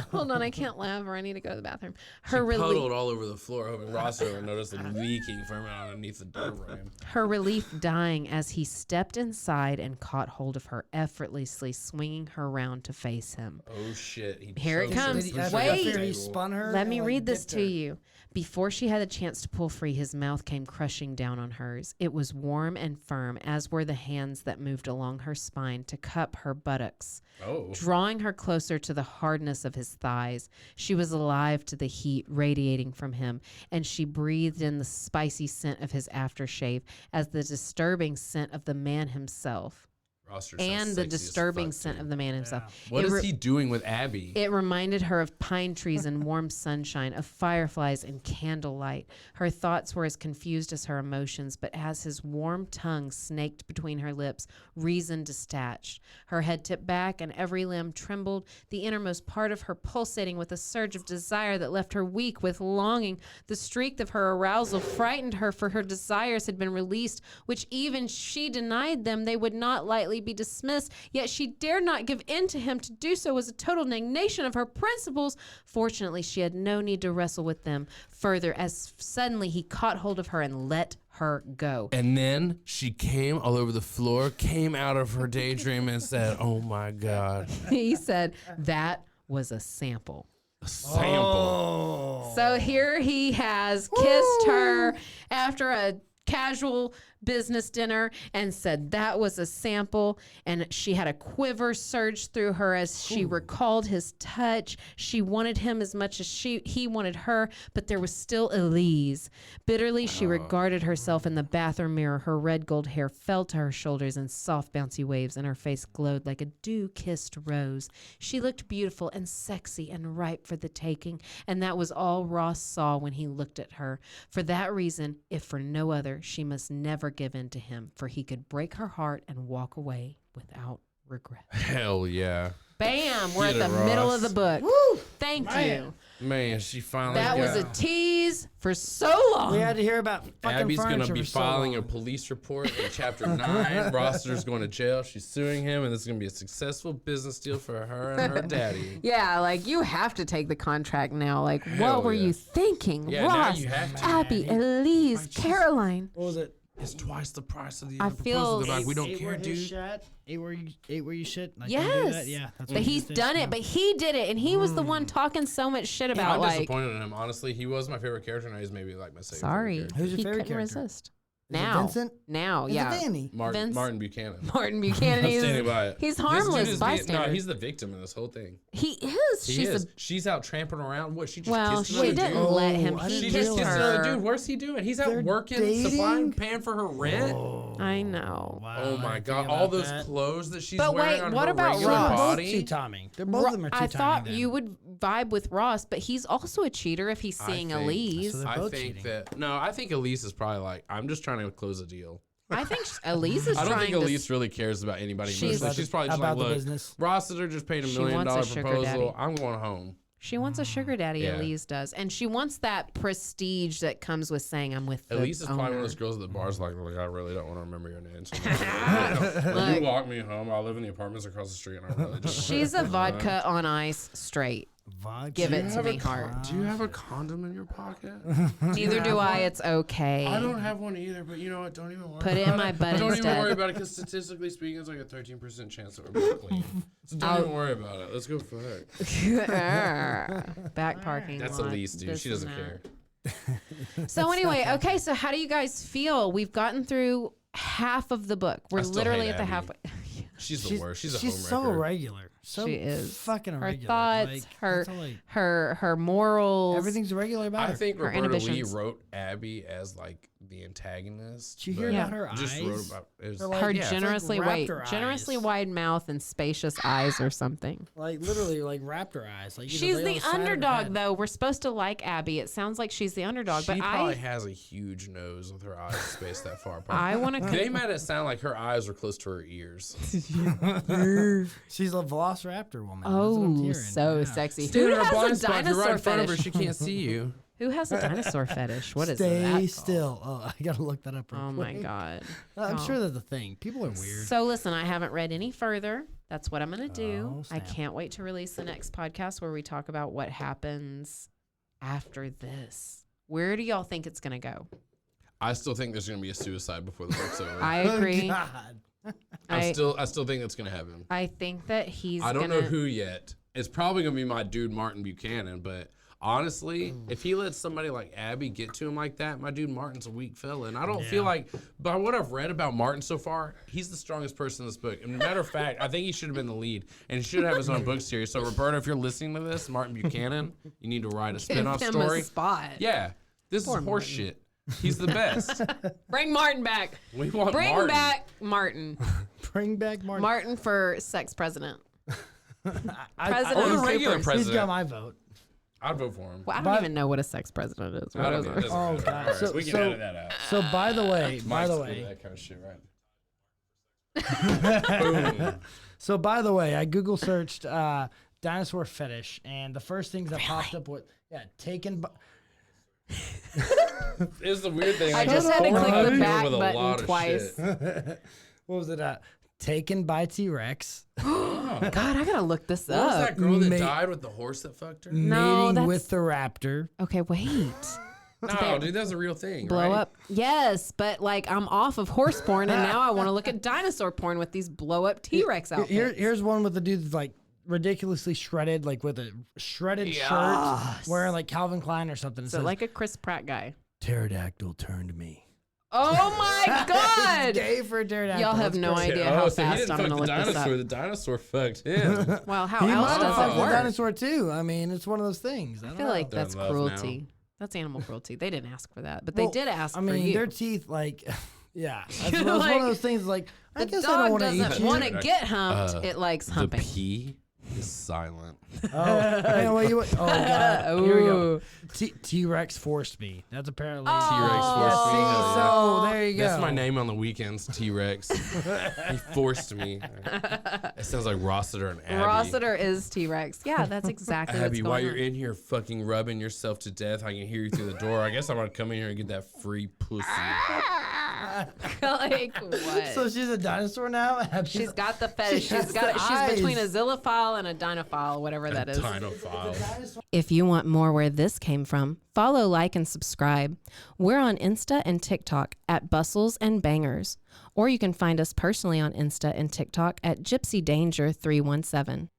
Hold on, I can't laugh or I need to go to the bathroom. She puddled all over the floor, hoping Ross would notice the leaking from underneath the door frame. Her relief dying as he stepped inside and caught hold of her, effortlessly swinging her around to face him. Oh, shit. Here it comes. Wait. He spun her. Let me read this to you. Before she had a chance to pull free, his mouth came crushing down on hers. It was warm and firm, as were the hands that moved along her spine to cup her buttocks, drawing her closer to the hardness of his thighs. She was alive to the heat radiating from him, and she breathed in the spicy scent of his aftershave as the disturbing scent of the man himself. And the disturbing scent of the man himself. Yeah. What is he doing with Abby? It reminded her of pine trees and warm sunshine, of fireflies and candlelight. Her thoughts were as confused as her emotions, but as his warm tongue snaked between her lips, reason detached. Her head tipped back and every limb trembled, the innermost part of her pulsating with a surge of desire that left her weak with longing. The streak of her arousal frightened her, for her desires had been released, which even she denied them. They would not lightly be dismissed, yet she dared not give in to him. To do so was a total negation of her principles. Fortunately, she had no need to wrestle with them further, as suddenly he caught hold of her and let her go. And then she came all over the floor, came out of her daydream and said, oh my God. He said, that was a sample. A sample. Oh. So here he has kissed her after a casual business dinner and said that was a sample, and she had a quiver surge through her as she recalled his touch. She wanted him as much as he wanted her, but there was still Elise. Bitterly she regarded herself in the bathroom mirror. Her red gold hair fell to her shoulders in soft bouncy waves, and her face glowed like a dew-kissed rose. She looked beautiful and sexy and ripe for the taking, and that was all Ross saw when he looked at her. For that reason, if for no other, she must never give in to him, for he could break her heart and walk away without regret. Hell yeah. Bam! We're Get at the it, middle Ross. of the book. Woo! Thank Man. you. Man, she finally That got was a tease for so long. We had to hear about fucking Abby's going to furniture be for so filing a long. police report in Chapter 9. Rossiter's going to jail. She's suing him, and this is going to be a successful business deal for her and her daddy. Yeah, like you have to take the contract now. Like, Hell what were yeah. you thinking? Yeah, now Ross, you have to. Abby, Elise, Caroline. What was it? It's twice the price of the I other feel proposal. They're like, we don't Eight care, where his dude. shit, eight where you shit. Like, don't do Yes. that? Yeah, that's But what he's he done did. it. But he did it, and he was the one talking so much shit about I'm like. disappointed in him. Honestly, he was my favorite character, and he's maybe like my second Sorry, favorite Who's your he favorite couldn't character? resist. Is it Now, Vincent? now, Is yeah. it Danny? character. Vince- Martin Buchanan. Martin Buchanan. I'm standing by it. He's This dude harmless is bystander. no, he's the victim in this whole thing. He is. He She's is. the. She's out tramping around. What? She just Well, kissed she another didn't dude? let him. Oh, I He She didn't just kissed kissed realize. another her. dude. Where's he doing? He's out They're working, dating? supplying, paying for her rent. I know. Wow, Oh I my didn't god! think All about those that. clothes that she's But wearing wait, on what her about regular Ross? They're both body. two-timing. They're both of them are I two-timing. thought then. you would vibe with Ross, but he's also a cheater if he's I seeing think- Elise. So they're I both think cheating. that I think Elise is probably like, I'm just trying to close a deal. I think Elise is I don't trying think to. Elise really cares about anybody. She's- She's probably just about like, the look, business. Rossiter just paid $1 She million wants a sugar proposal. daddy. I'm going home. She wants a sugar daddy. Yeah. Elise does, and she wants that prestige that comes with saying, "I'm with the Elise is probably one owner." of those girls at the bar's like, I really don't want to remember your name. So when you walk me home, I live in the apartments across the street, and I really just She's a vodka on ice straight. Vodka. Give it to have a me, heart. Do you have a condom in your pocket? Neither do I. It's okay. I don't have one either, but you know what? Don't even worry. Put it in my butt Don't even instead. worry about it, because statistically speaking, it's like a 13% chance that we're both clean. So don't even worry about it. Let's go for it. Back parking. That's lot, Elise, dude. this She doesn't and care. that. So anyway, okay. So how do you guys feel? We've gotten through half of the book. We're still literally hate at the Abby. halfway. She's the worst. She's a She's so homewrecker. irregular. So She is. fucking Her irregular. thoughts, Like, her that's all, like, her morals. everything's irregular about I her. think Her Roberta Leigh inhibitions. wrote Abby as like the antagonist. Did you hear but about her just eyes? wrote about it was, They're like- her yeah, it's like generously raptor generously eyes. wide mouth and spacious eyes or something. Like literally, like raptor eyes. Like you know, She's they on the side of her underdog, head. though. We're supposed to like Abby. It sounds like she's the underdog, she but probably I has a huge nose with her eyes spaced that far apart. I want They to. made it sound like her eyes were close to her ears. She's a velociraptor woman. That's what I'm Oh, hearing. so Yeah. sexy. Dude, Who her blind has a spot, if you're right dinosaur in front of her, fetish? she can't see you. Who has a dinosaur fetish? What is that? Stay called? still. Oh, I gotta look that up. Real Oh my quick. god. I'm Oh. sure that's a thing. People are weird. So listen, I haven't read any further. That's what I'm going to do. Oh, I snap. can't wait to release the next podcast where we talk about what happens after this. Where do y'all think it's going to go? I still think there's gonna be a suicide before the book's over. I agree. Oh, God. I still think it's gonna happen. I think that he's I don't gonna, know who yet. It's probably gonna be my dude Martin Buchanan, but honestly, if he lets somebody like Abby get to him like that, my dude Martin's a weak fella. And I don't feel like, by what I've read about Martin so far, he's the strongest person in this book. And matter of fact, I think he should have been the lead, and he should have his own book series. So Roberta, if you're listening to this, Martin Buchanan, you need to write a give spinoff him story. a spot. Yeah, this Poor is horse shit. He's the best. Bring Martin back. We want Bring Martin. back Martin. Bring back Martin. Martin for sex president. President Or the of regular Coopers. He's got president. my vote. I'd vote for him. Well, I don't But- even know what a sex president is. I What don't is know. it? It doesn't Oh, matter. God. All right, So- we can so- edit that out. So by the way, Mike's good at that kind of shit, right? Boom. So by the way, I Google searched dinosaur fetish, and the first things that popped up was taken by. It's the weird thing. I like, just it's had to click the Pornhub back with a lot button of twice. shit. What was it? Taken by T-Rex, God, I gotta look this What was up. that girl that Ma- died with the horse that fucked her? No, mating that's- with the raptor. Okay, wait. No, dude, that's a real thing. Blow right? up. Yes, but like I'm off of horse porn and now I want to look at dinosaur porn with these blow up T-Rex outfits. Here's one with the dude that's like ridiculously shredded, like with a shredded shirt, wearing like Calvin Klein or something. It So says, like a Chris Pratt guy. pterodactyl turned me. Oh my God. Gay for a pterodactyl. Y'all have That's no crazy. idea how so he fast didn't I'm fuck gonna the look this dinosaur. up. The dinosaur fucked him. Well, how He else might have does fucked it the work? dinosaur too. I mean, it's one of those things. I feel like that's They're in love cruelty. That's animal cruelty. They didn't ask for that, but they Well, did ask I for mean, you. their teeth, like, yeah. That's You're one of like, those things. Like, I the guess I don't dog want to doesn't eat you. want to get humped. It likes The humping. pee is silent. Oh, man, what you? Oh God! Here we go. Ooh. T-Rex forced me. That's apparently T-Rex Oh. forced me. Hell yeah. So there you go. That's my name on the weekends, T-Rex. He forced me. It sounds like Rossiter and Abby. Rossiter is T-Rex. Yeah, that's exactly what's Abby, going while on. you're in here fucking rubbing yourself to death, I can hear you through the door. I guess I'm gonna come in here and get that free pussy. Like what? So she's a dinosaur now. She's got the fetish. She has She's the between a eyes. zillophile and a dinophile, whatever that is. Dinophile. If you want more where this came from, follow, like, and subscribe. We're on Insta and TikTok at Bustles and Bangers. Or you can find us personally on Insta and TikTok at Gypsy Danger 317.